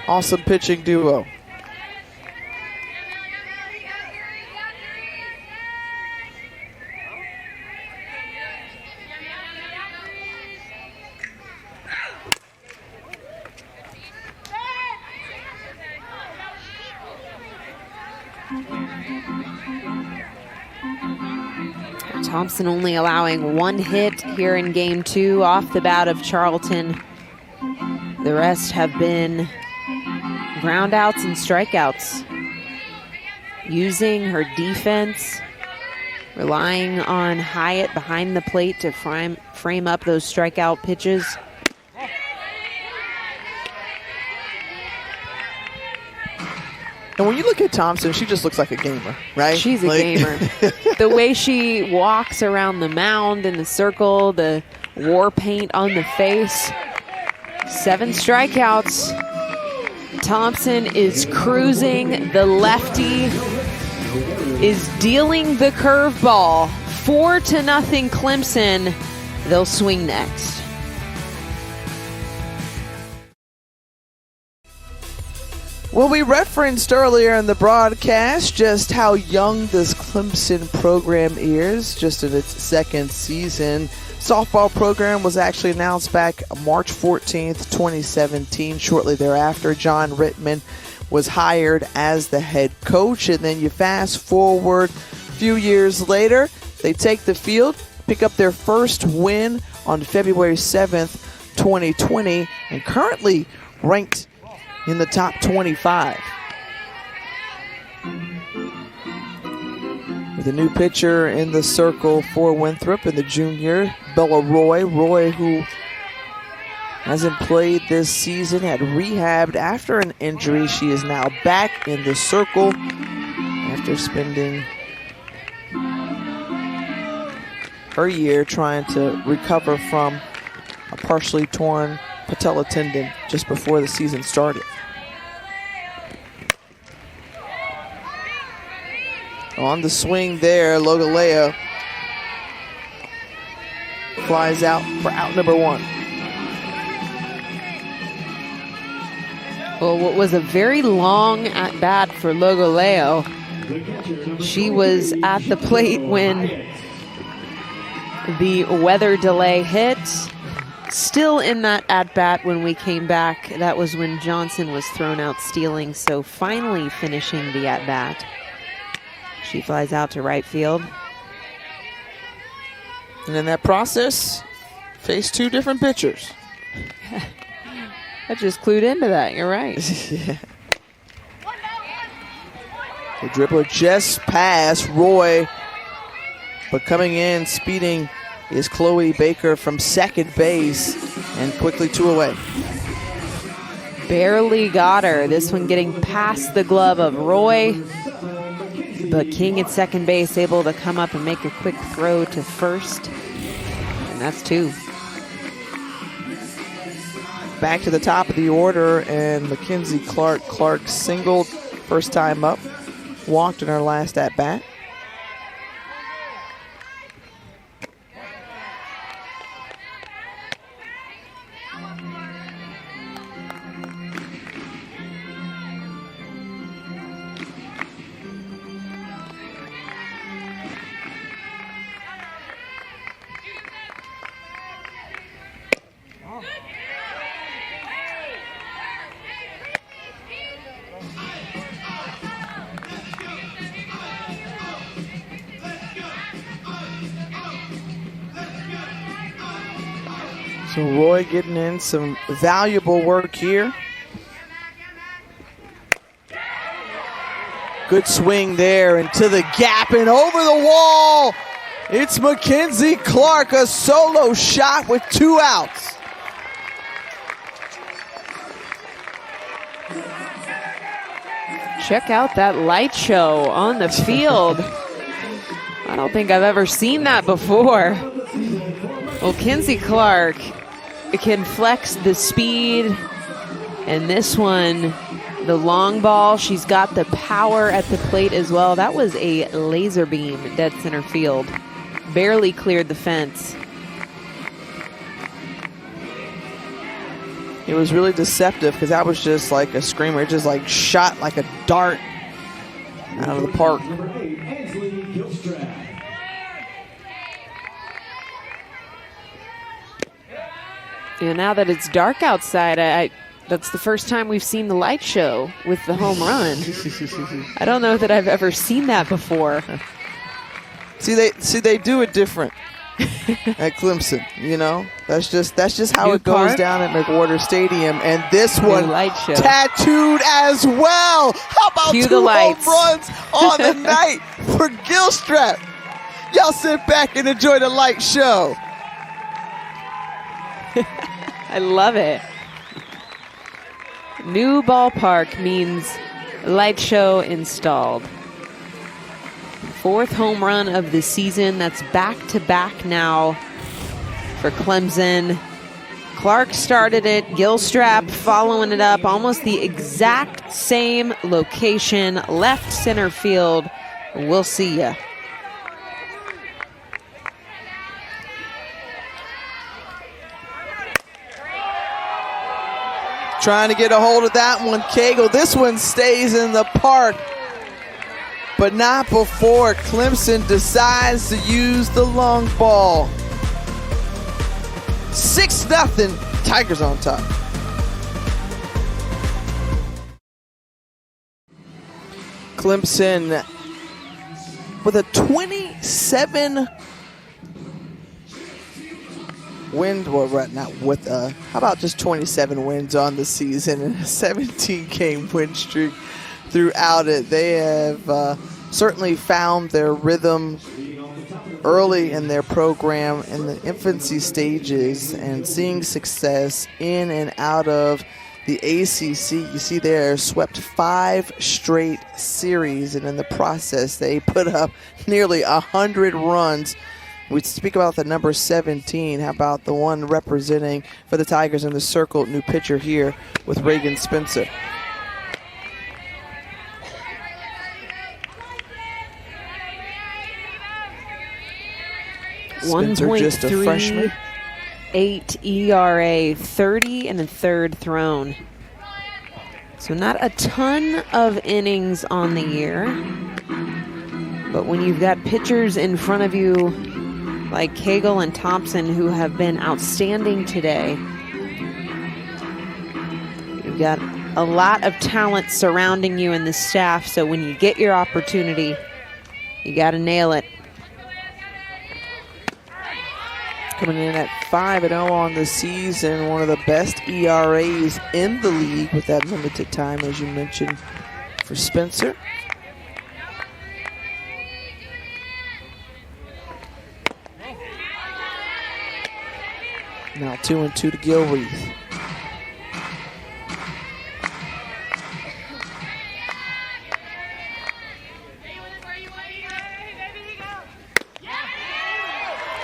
awesome pitching duo. Thompson only allowing 1 hit here in game 2 off the bat of Charlton. The rest have been ground outs and strikeouts. Using her defense, relying on Hyatt behind the plate to frame up those strikeout pitches. And when you look at Thompson, she just looks like a gamer, right? She's a gamer. The way she walks around the mound in the circle, the war paint on the face. 7 strikeouts. Thompson is cruising. The lefty is dealing the curveball. 4-0 Clemson. They'll swing next. Well, we referenced earlier in the broadcast just how young this Clemson program is, just in its 2nd season. Softball program was actually announced back March 14th, 2017. Shortly thereafter, John Rittman was hired as the head coach. And then you fast forward a few years later, they take the field, pick up their first win on February 7th, 2020, and currently ranked in the top 25. With a new pitcher in the circle for Winthrop and the junior, Bella Roy. Roy, who hasn't played this season, had rehabbed after an injury. She is now back in the circle after spending her year trying to recover from a partially torn patella tendon just before the season started. On the swing there, Logalea flies out for out number 1. Well, what was a very long at bat for Logaleo. She was at the plate when the weather delay hit. Still in that at bat when we came back. That was when Johnson was thrown out stealing. So finally finishing the at bat. She flies out to right field. And in that process, face 2 different pitchers. I just clued into that. You're right. Yeah. The dribbler just past Roy, but coming in, speeding is Chloe Baker from second base, and quickly 2 away. Barely got her. This one getting past the glove of Roy. But King at second base able to come up and make a quick throw to first. And that's 2. Back to the top of the order, and Mackenzie Clark. Clark singled first time up, walked in her last at bat. So Roy getting in some valuable work here. Good swing there into the gap and over the wall. It's Mackenzie Clark, a solo shot with 2 outs. Check out that light show on the field. I don't think I've ever seen that before. Well, Mackenzie Clark can flex the speed, and this one, the long ball, she's got the power at the plate as well. That was a laser beam dead center field. Barely cleared the fence. It was really deceptive because that was just like a screamer. It just like shot like a dart out of the park. Yeah, now that it's dark outside, that's the first time we've seen the light show with the home run. I don't know that I've ever seen that before. See, they do it different at Clemson. You know, that's just how it goes down at McWhorter Stadium. And this one light show tattooed as well. How about Cue 2 the home lights runs on the night for Gilstrap? Y'all sit back and enjoy the light show. I love it. New ballpark means light show installed. 4th home run of the season. That's back-to-back now for Clemson. Clark started it. Gilstrap following it up. Almost the exact same location. Left center field. We'll see ya. Trying to get a hold of that one, Cagle. This one stays in the park, but not before Clemson decides to use the long ball. 6-0, Tigers on top. Clemson with a 27 win, well, not with how about just 27 wins on the season and a 17-game win streak throughout it. They have certainly found their rhythm early in their program in the infancy stages and seeing success in and out of the ACC. You see there, swept 5 straight series, and in the process they put up nearly 100 runs. We speak about the number 17. How about the one representing for the Tigers in the circle? New pitcher here with Reagan Spencer. Spencer, just a freshman. 1.38 ERA, 30 and a third thrown. So not a ton of innings on the year. But when you've got pitchers in front of you like Cagle and Thompson who have been outstanding today, you've got a lot of talent surrounding you in the staff. So when you get your opportunity, you got to nail it. coming in at 5-0 on the season. One of the best ERAs in the league with that limited time, as you mentioned, for Spencer. Now 2-2 to Gilreath.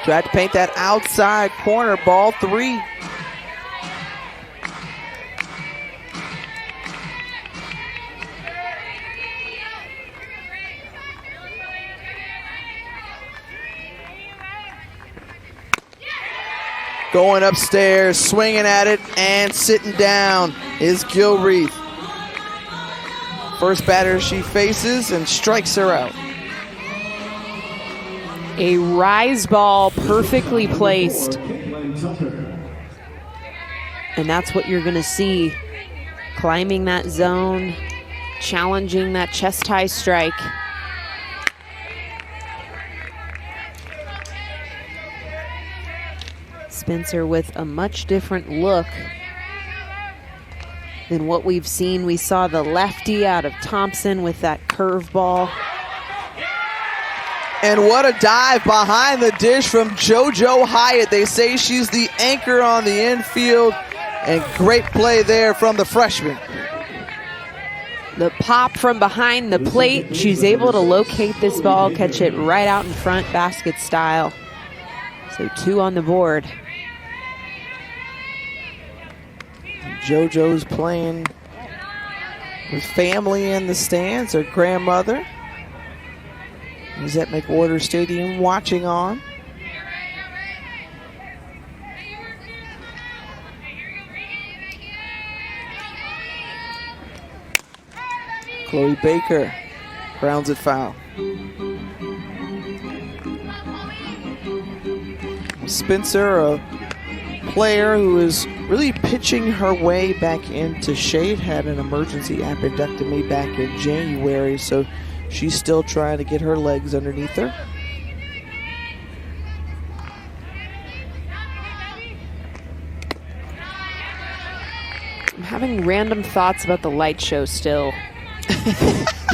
Tried to paint that outside corner, ball 3. Going upstairs, swinging at it, and sitting down is Gilreath. First batter she faces and strikes her out. A rise ball perfectly placed. And that's what you're going to see. Climbing that zone, challenging that chest high strike. Spencer with a much different look than what we've seen. We saw the lefty out of Thompson with that curveball. And what a dive behind the dish from JoJo Hyatt. They say she's the anchor on the infield, and great play there from the freshman. The pop from behind the plate. She's able to locate this ball, catch it right out in front, basket style. So 2 on the board. JoJo's playing with family in the stands, her grandmother. He's at McWhorter Stadium watching on. Chloe Baker grounds it foul. Spencer, a player who is really pitching her way back into shape, had an emergency appendectomy back in January, so she's still trying to get her legs underneath her. I'm having random thoughts about the light show still.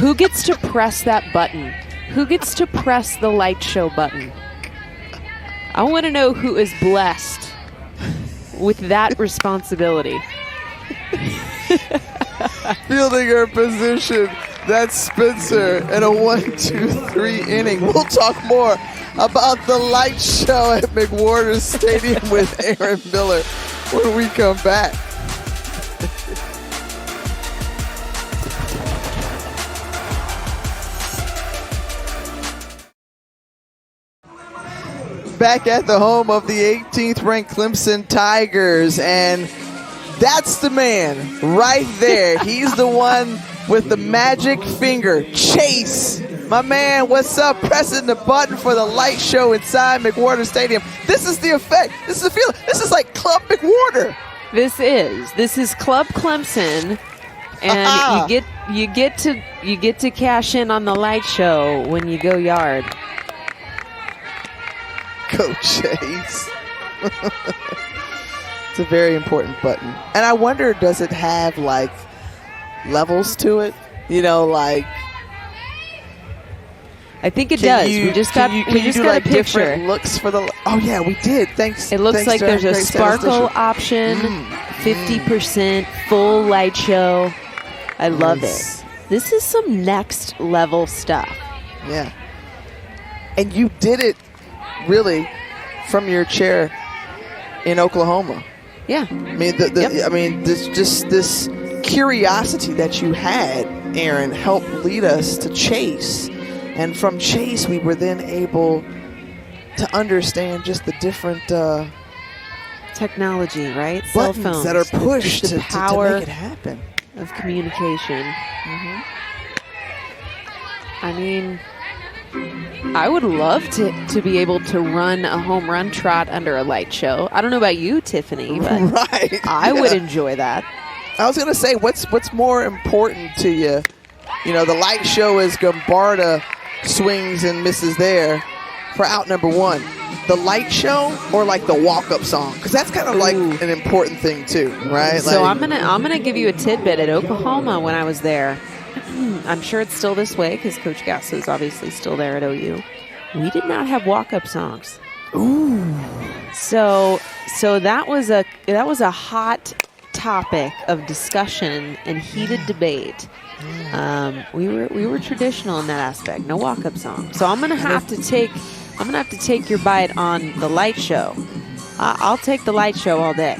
Who gets to press that button? Who gets to press the light show button? I want to know who is blessed with that responsibility. Fielding her position, that's Spencer in a 1-2-3 inning. We'll talk more about the light show at McWhorter Stadium with Aaron Miller when we come back. Back at the home of the 18th ranked Clemson Tigers, and that's the man right there. He's the one with the magic finger. Chase, my man, what's up? Pressing the button for the light show inside McWhorter Stadium. This is the effect. This is the feeling. This is like Club McWhorter. This is Club Clemson, and you get to cash in on the light show when you go yard. Go Chase. It's a very important button. And I wonder, does it have like levels to it? You know, like, I think it does. We just got do a like picture. Different looks for the. Oh yeah, we did. Thanks. It looks thanks like to our there's a great sparkle statistician. option, 50% full light show. I love Nice. it. This is some next level stuff. Yeah. And you did it really from your chair in Oklahoma. Yeah. I mean, Yep. I mean, this curiosity that you had, Aaron, helped lead us to Chase, and from Chase, we were then able to understand just the different Technology, right? Cell buttons phones that are pushed the to power make it happen. of communication. I mean, I would love to be able to run a home run trot under a light show. I don't know about you, Tiffany, but Right. I would enjoy that. I was gonna say, what's more important to you? You know, the light show is Gombarda swings and misses there for out number 1. the light show or like the walk-up song? Because that's kind of like an important thing too, right? So like, I'm gonna give you a tidbit. At Oklahoma, when I was there, I'm sure it's still this way because Coach Gasso is obviously still there at OU. We did not have walk-up songs. Ooh. So that was a hot topic of discussion and heated debate. We were traditional in that aspect. No walk-up song. So I'm gonna have to take your bite on the light show. I'll take the light show all day.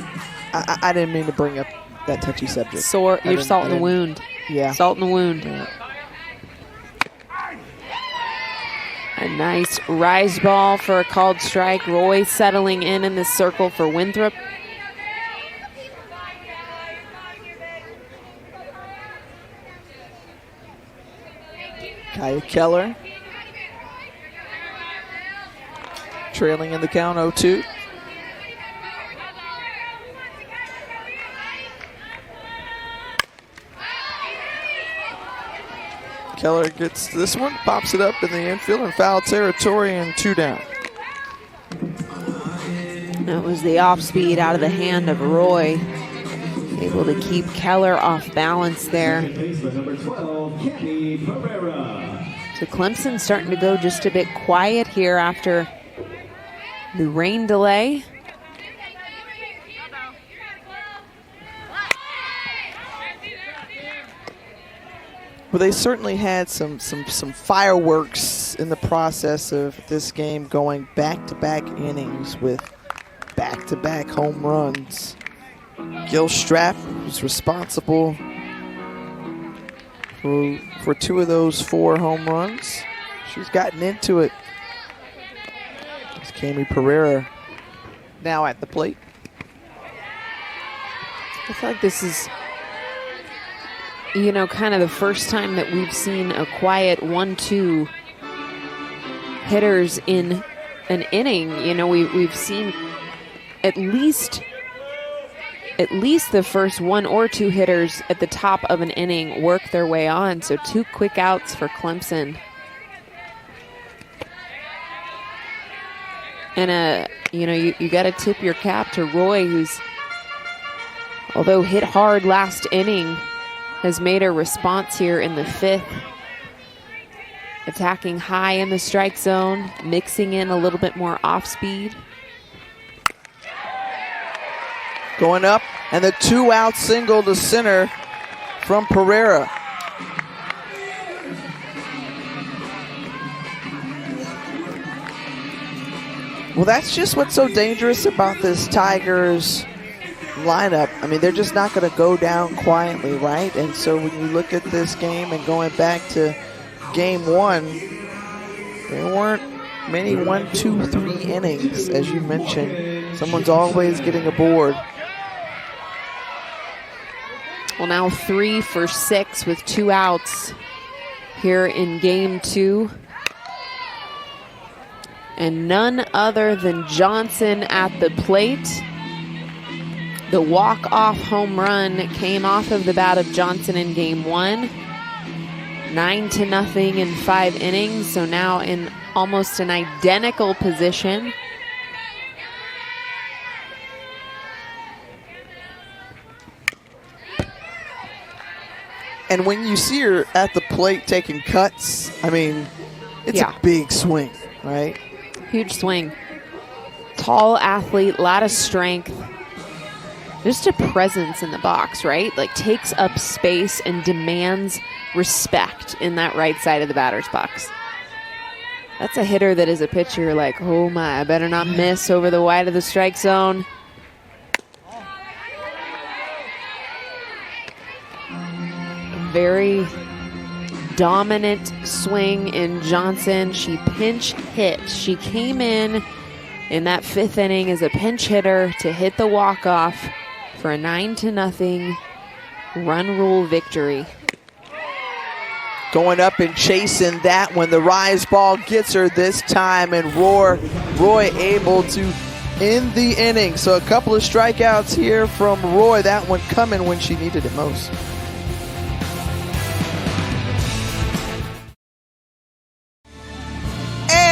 I didn't mean to bring up that touchy subject. You're salt in the wound. Yeah. Salt in the wound. Yeah. A nice rise ball for a called strike. Roy settling in the circle for Winthrop. Kaya Keller trailing in the count 0-2. Keller gets this one, pops it up in the infield in foul territory, and 2 down. That was the off speed out of the hand of Roy. Able to keep Keller off balance there. So Clemson starting to go just a bit quiet here after the rain delay. Well, they certainly had some fireworks in the process of this game, going back-to-back innings with back-to-back home runs. Gil Strapp was responsible for 2 of those 4 home runs. She's gotten into it. It's Kami Pereira now at the plate. I feel like this is, kind of the first time that we've seen a quiet 1-2 hitters in an inning. We've seen at least the first 1 or 2 hitters at the top of an inning work their way on. So 2 quick outs for Clemson. And you got to tip your cap to Roy, who's, although hit hard last inning, has made a response here in the 5th. Attacking high in the strike zone, mixing in a little bit more off speed. Going up, and the 2-out single to center from Pereira. Well, that's just what's so dangerous about this Tigers lineup. I mean, they're just not going to go down quietly, right? And so when you look at this game and going back to game 1, there weren't many 1, 2, 3 innings, as you mentioned. Someone's always getting aboard. Well, now 3 for 6 with 2 outs here in game 2. And none other than Johnson at the plate. The walk-off home run came off of the bat of Johnson in game 1. 9-0 in 5 innings, so now in almost an identical position. And when you see her at the plate taking cuts, I mean, it's a big swing, right? Huge swing. Tall athlete, a lot of strength. Just a presence in the box, right? Like takes up space and demands respect in that right side of the batter's box. That's a hitter that is a pitcher like, oh my, I better not miss over the wide of the strike zone. Very dominant swing in Johnson. She pinch hit. She came in that 5th inning as a pinch hitter to hit the walk-off for a 9-0 run rule victory. Going up and chasing that when the rise ball gets her this time, and Roy able to end the inning. So a couple of strikeouts here from Roy. That one coming when she needed it most.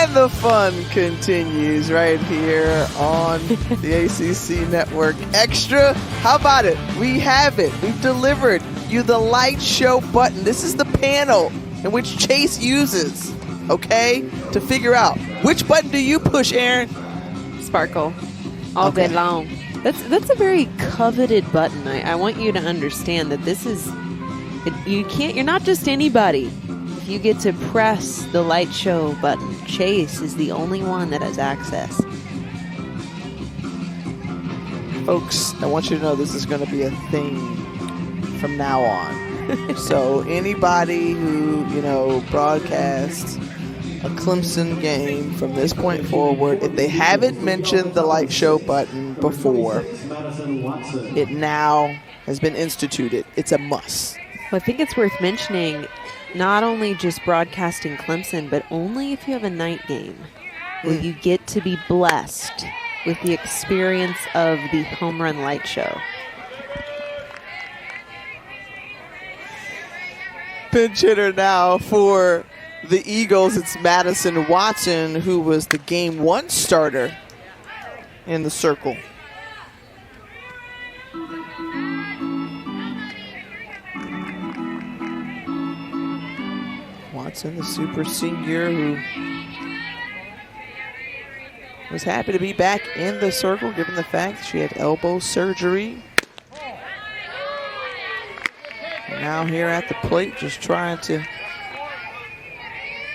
And the fun continues right here on the ACC Network Extra. How about it? We have it. We've delivered you the light show button. This is the panel in which Chase uses, okay, to figure out which button do you push, Aaron? Sparkle. All day long. That's a very coveted button. I want you to understand that this is, you're not just anybody. If you get to press the light show button, Chase is the only one that has access. Folks, I want you to know this is going to be a thing from now on. So anybody who, broadcasts a Clemson game from this point forward, if they haven't mentioned the light show button before, it now has been instituted. It's a must. Well, I think it's worth mentioning not only just broadcasting Clemson, but only if you have a night game will you get to be blessed with the experience of the home run light show. Pinch hitter now for the Eagles. It's Madison Watson, who was the game one starter in the circle. Watson, the super senior, who was happy to be back in the circle given the fact she had elbow surgery. And now here at the plate, just trying to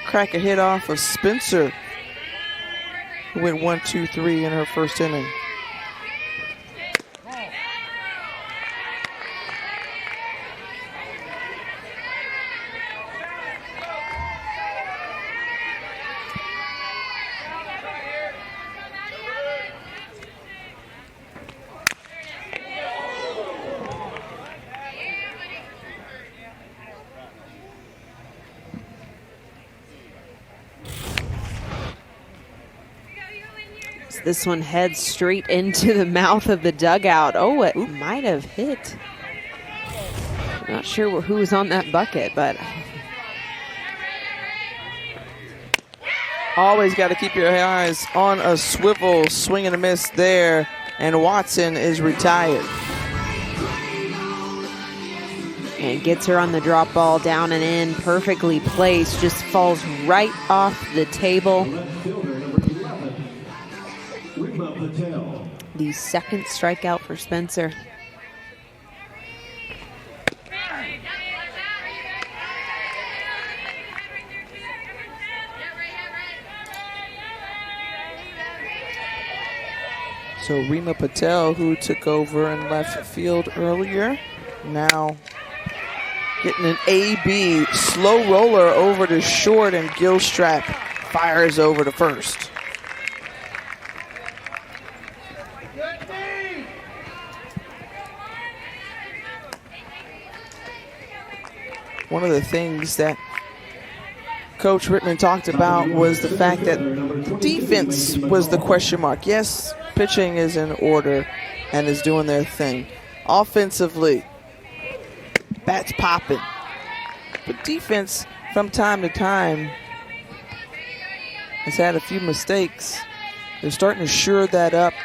crack a hit off of Spencer, who went 1-2-3 in her first inning. This one heads straight into the mouth of the dugout. Oh, it might have hit. Not sure who was on that bucket, but always got to keep your eyes on a swivel. Swing and a miss there, and Watson is retired. And gets her on the drop ball, down and in, perfectly placed, just falls right off the table. The second strikeout for Spencer. So Rima Patel, who took over in left field earlier, now getting an AB slow roller over to short, and Gilstrap fires over to first. One of the things that Coach Rittman talked about was the fact that defense was the question mark. Yes, pitching is in order and is doing their thing. Offensively, bats popping. But defense, from time to time, has had a few mistakes. They're starting to shore that up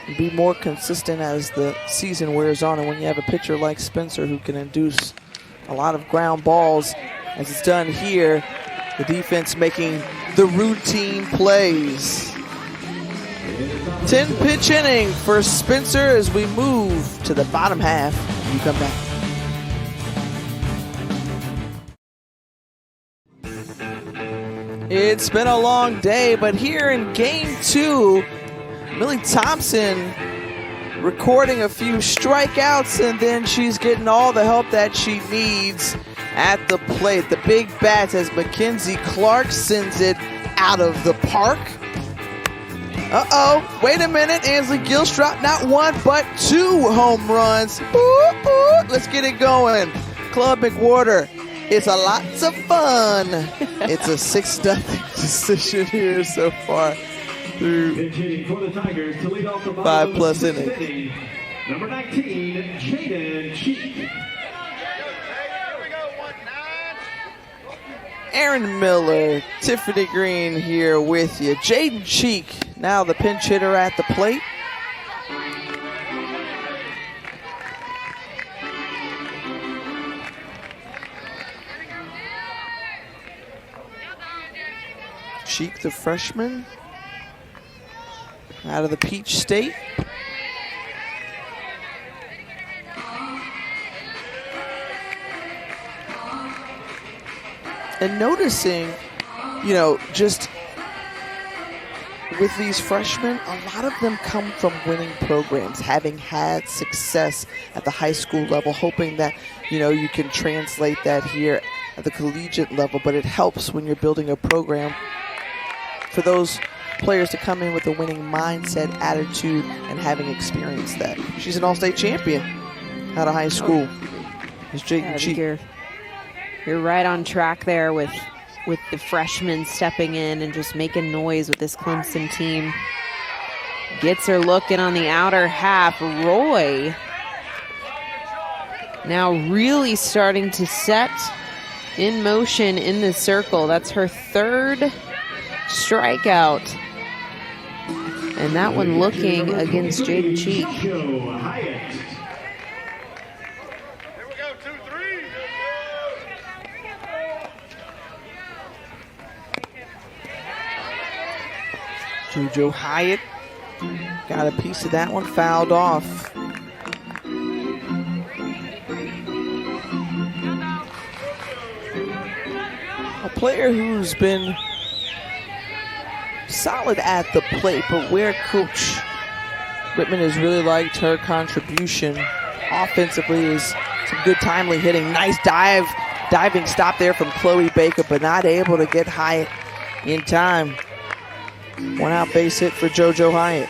and be more consistent as the season wears on. And when you have a pitcher like Spencer who can induce a lot of ground balls, as it's done here, the defense making the routine plays. 10-pitch inning for Spencer as we move to the bottom half. You come back. It's been a long day, but here in game two, Millie Thompson recording a few strikeouts, and then she's getting all the help that she needs at the plate. The big bats as Mackenzie Clark sends it out of the park. Uh-oh, wait a minute. Ansley Gilstrap, not one, but two home runs. Let's get it going. Club McWhorter, it's a lots of fun. It's a 6-0 decision here so far through 5+ innings. Number 19, Jaden Cheek. Aaron Miller, Tiffany Green here with you. Jaden Cheek, now the pinch hitter at the plate. Cheek, the freshman, out of the Peach State. And noticing, you know, just with these freshmen, a lot of them come from winning programs, having had success at the high school level, hoping that, you know, you can translate that here at the collegiate level. But it helps when you're building a program for those players to come in with a winning mindset, attitude, and having experienced that. She's an all-state champion out of high school. It's Jaden Cheek. You're right on track there with the freshmen stepping in and just making noise with this Clemson team. Gets her looking on the outer half. Roy now really starting to set in motion in the circle. That's her third strikeout. And that one looking against Jaden Cheek. JoJo Hyatt got a piece of that one, fouled off. A player who's been solid at the plate, but where Coach Whitman has really liked her contribution offensively is some good timely hitting. Nice diving stop there from Chloe Baker, but not able to get Hyatt in time. One out base hit for JoJo Hyatt.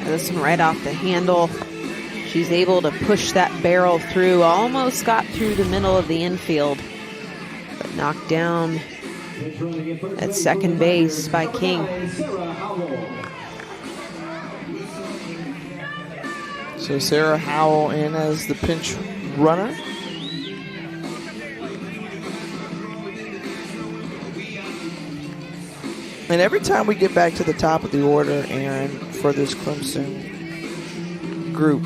This one right off the handle. She's able to push that barrel through. Almost got through the middle of the infield, but knocked down at second base by King. So Sarah Howell in as the pinch runner. And every time we get back to the top of the order, Aaron, for this Clemson group,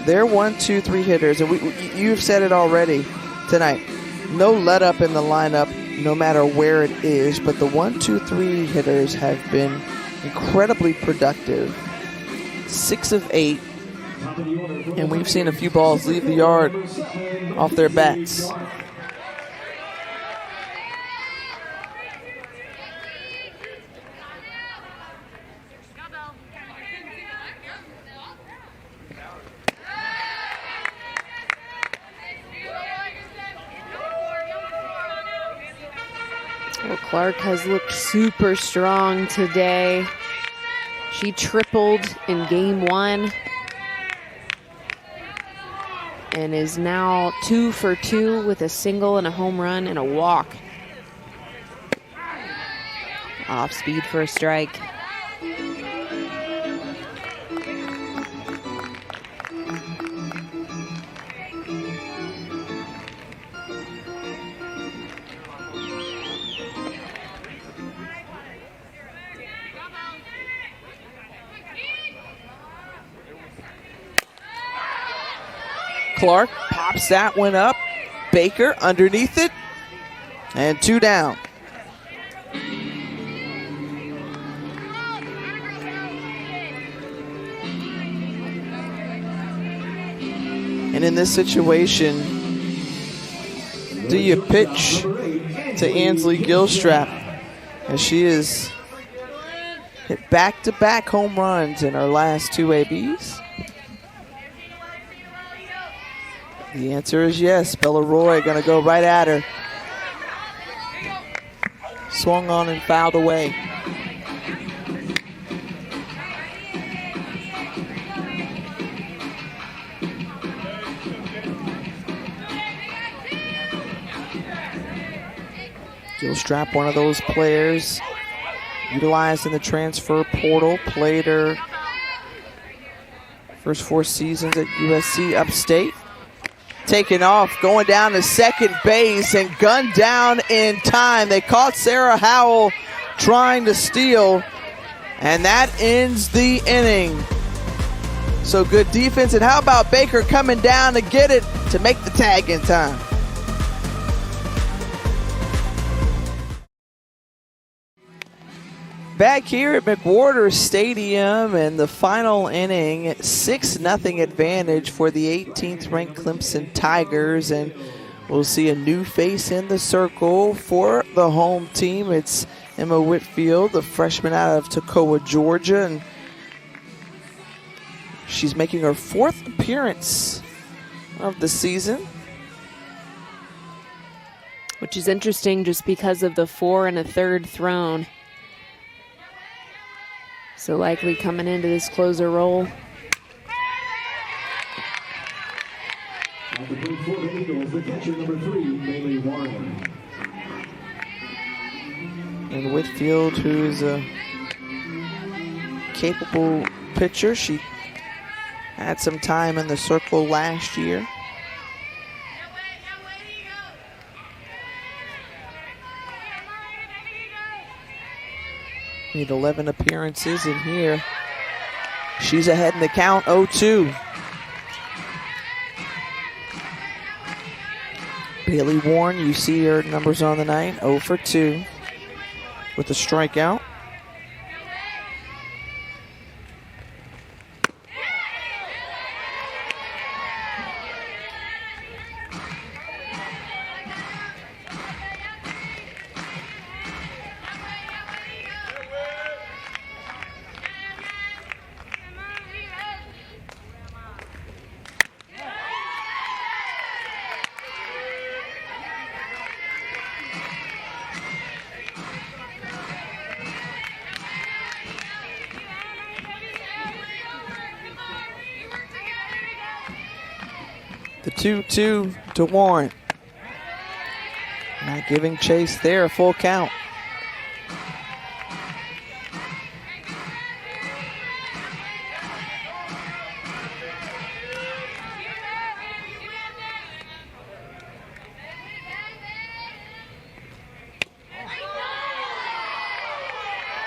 they're 1, 2, 3 hitters, and you've said it already tonight. No let up in the lineup, no matter where it is, but the 1, 2, 3 hitters have been incredibly productive. 6 of 8, and we've seen a few balls leave the yard off their bats. Well, Clark has looked super strong today. She tripled in game 1 and is now 2 for 2 with a single and a home run and a walk. Off speed for a strike. Clark pops that one up. Baker underneath it. And 2 down. And in this situation, do you pitch to Ansley Gilstrap, as she has hit back-to-back home runs in her last 2 ABs? The answer is yes. Bella Roy going to go right at her. Swung on and fouled away. Gilstrap, one of those players utilized in the transfer portal, played her First 4 seasons at USC Upstate. Taking off, going down to second base and gunned down in time. They caught Sarah Howell trying to steal, and that ends the inning. So good defense, and how about Baker coming down to get it to make the tag in time? Back here at McWhorter Stadium in the final inning, 6-0 advantage for the 18th ranked Clemson Tigers, and we'll see a new face in the circle for the home team. It's Emma Whitfield, the freshman out of Toccoa, Georgia, and she's making her 4th appearance of the season. Which is interesting just because of the 4 1/3 thrown. So likely coming into this closer role. At the plate for the Eagles, the catcher number 3, Bailey Warren. And Whitfield, who's a capable pitcher. She had some time in the circle last year. Made 11 appearances in here. She's ahead in the count, 0-2. Bailey Warren, you see her numbers on the night, 0 for 2 with a strikeout. The 2-2 to Warren. Not giving chase there, a full count.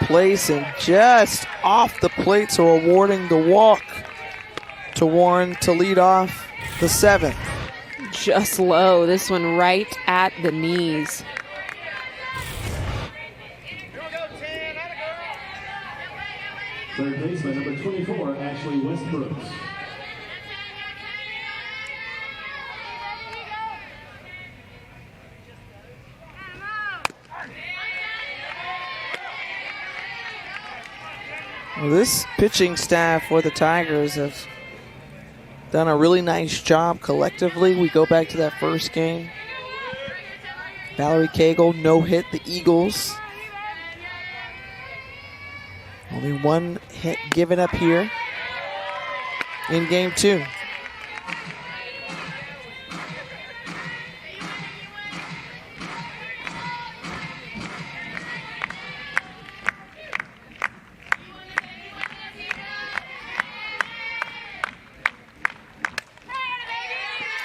Place and just off the plate, so awarding the walk to Warren to lead off the 7th. Just low. This one right at the knees. Third baseman number 24, Ashley Westbrooks. Well, this pitching staff for the Tigers have done a really nice job collectively. We go back to that first game. Valerie Cagle no-hit the Eagles. Only 1 hit given up here in game 2.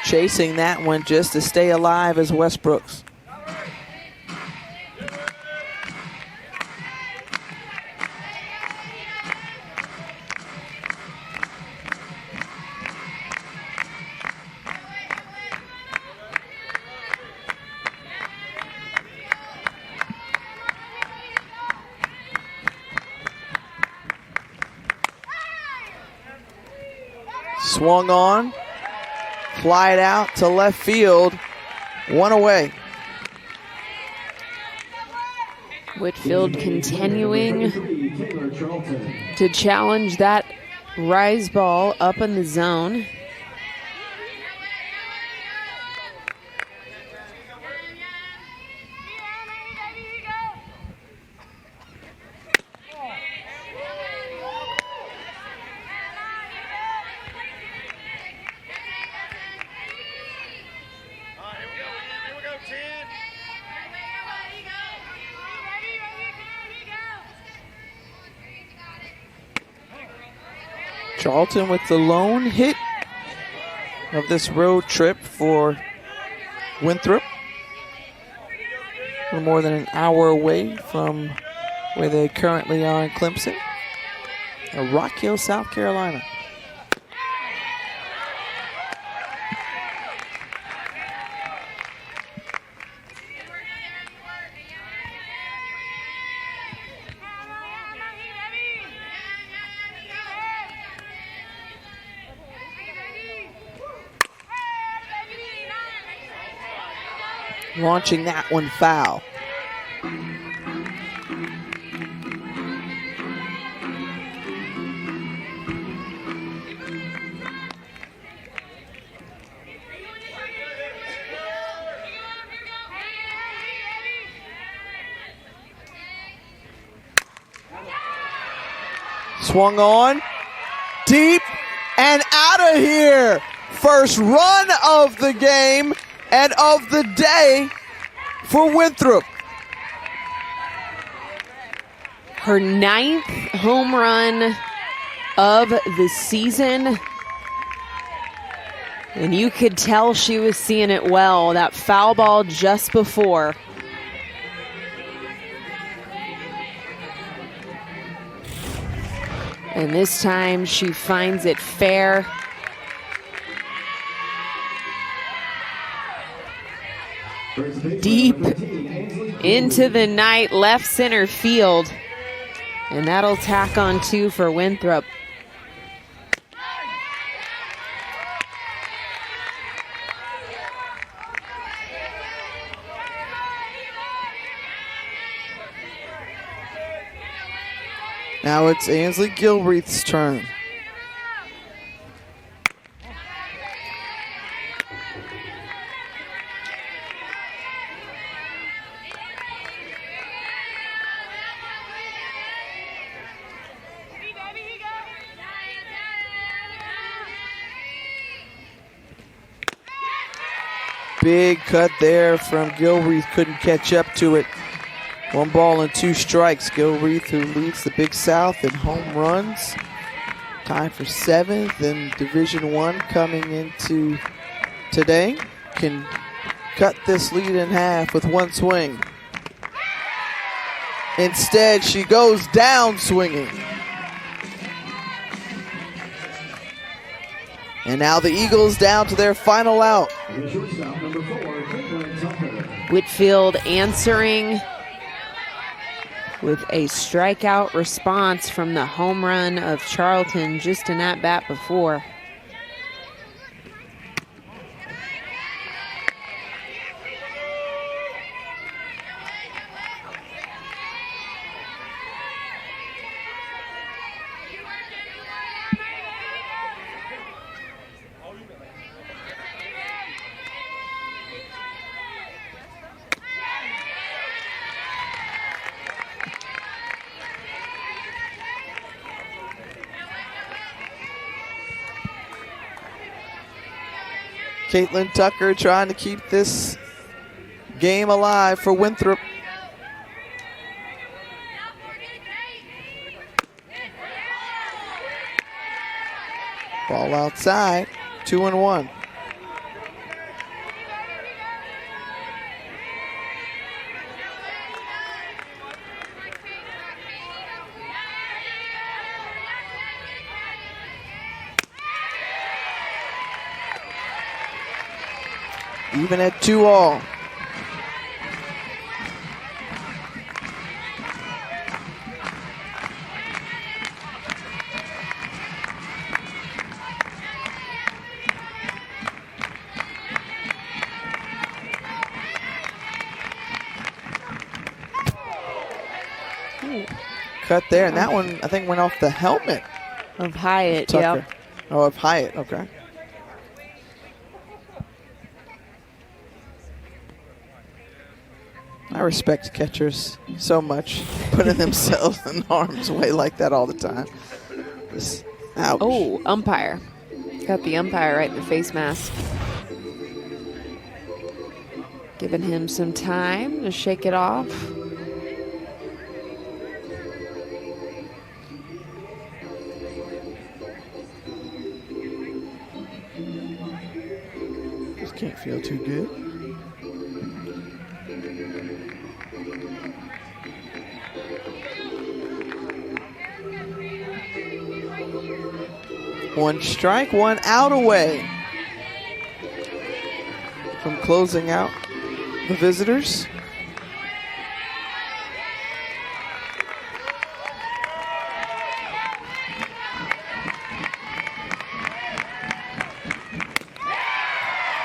Chasing that one just to stay alive is Westbrooks. Swung on. Fly it out to left field. 1 away. Whitfield continuing to challenge that rise ball up in the zone. Charlton with the lone hit of this road trip for Winthrop. A little more than an hour away from where they currently are in Clemson, Rock Hill, South Carolina. Launching that one foul. Swung on, deep, and out of here. First run of the game and of the day for Winthrop. Her 9th home run of the season. And you could tell she was seeing it well. That foul ball just before. And this time she finds it fair. Deep into the night, left center field. And that'll tack on 2 for Winthrop. Now it's Ansley Gilreath's turn. Big cut there from Gilreath, couldn't catch up to it. 1 ball and 2 strikes. Gilreath, who leads the Big South in home runs, tied for 7th in Division I coming into today, can cut this lead in half with 1 swing. Instead, she goes down swinging. And now the Eagles down to their final out. Whitfield answering with a strikeout response from the home run of Charlton just an at-bat before. Caitlin Tucker trying to keep this game alive for Winthrop. Ball outside, 2-1. Even at 2-all. Cut there, and that one I think went off the helmet of Hyatt. Tucker. Yep. Oh, of Hyatt, okay. I respect catchers so much, putting themselves in harm's way like that all the time. Just, ouch. Oh, umpire. Got the umpire right in the face mask. Giving him some time to shake it off. Can't feel too good. One strike, one out away from closing out the visitors.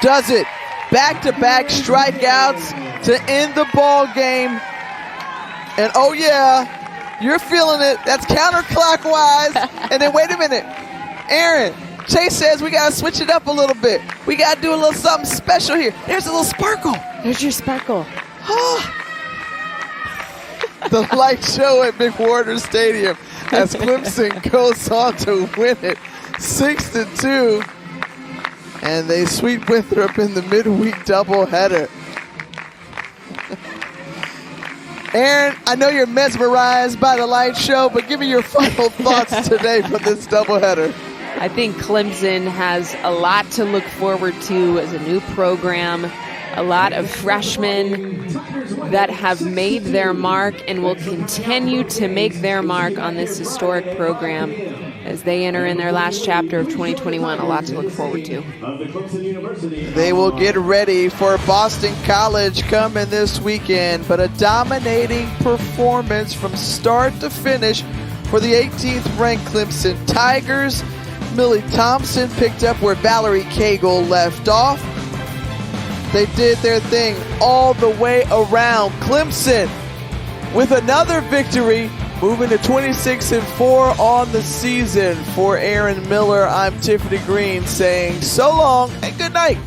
Does it. Back-to-back strikeouts to end the ball game. And oh yeah, you're feeling it. That's counterclockwise. And then wait a minute. Aaron, Chase says we got to switch it up a little bit. We got to do a little something special here. There's a little sparkle. There's your sparkle. The light show at McWhorter Stadium as Clemson goes on to win it 6-2. And they sweep Winthrop in the midweek doubleheader. Aaron, I know you're mesmerized by the light show, but give me your final thoughts today for this doubleheader. I think Clemson has a lot to look forward to as a new program. A lot of freshmen that have made their mark and will continue to make their mark on this historic program as they enter in their last chapter of 2021. A lot to look forward to. They will get ready for Boston College coming this weekend, but a dominating performance from start to finish for the 18th ranked Clemson Tigers. Millie Thompson picked up where Valerie Cagle left off. They did their thing all the way around. Clemson with another victory, moving to 26-4 on the season. For Aaron Miller, I'm Tiffany Green saying so long and good night.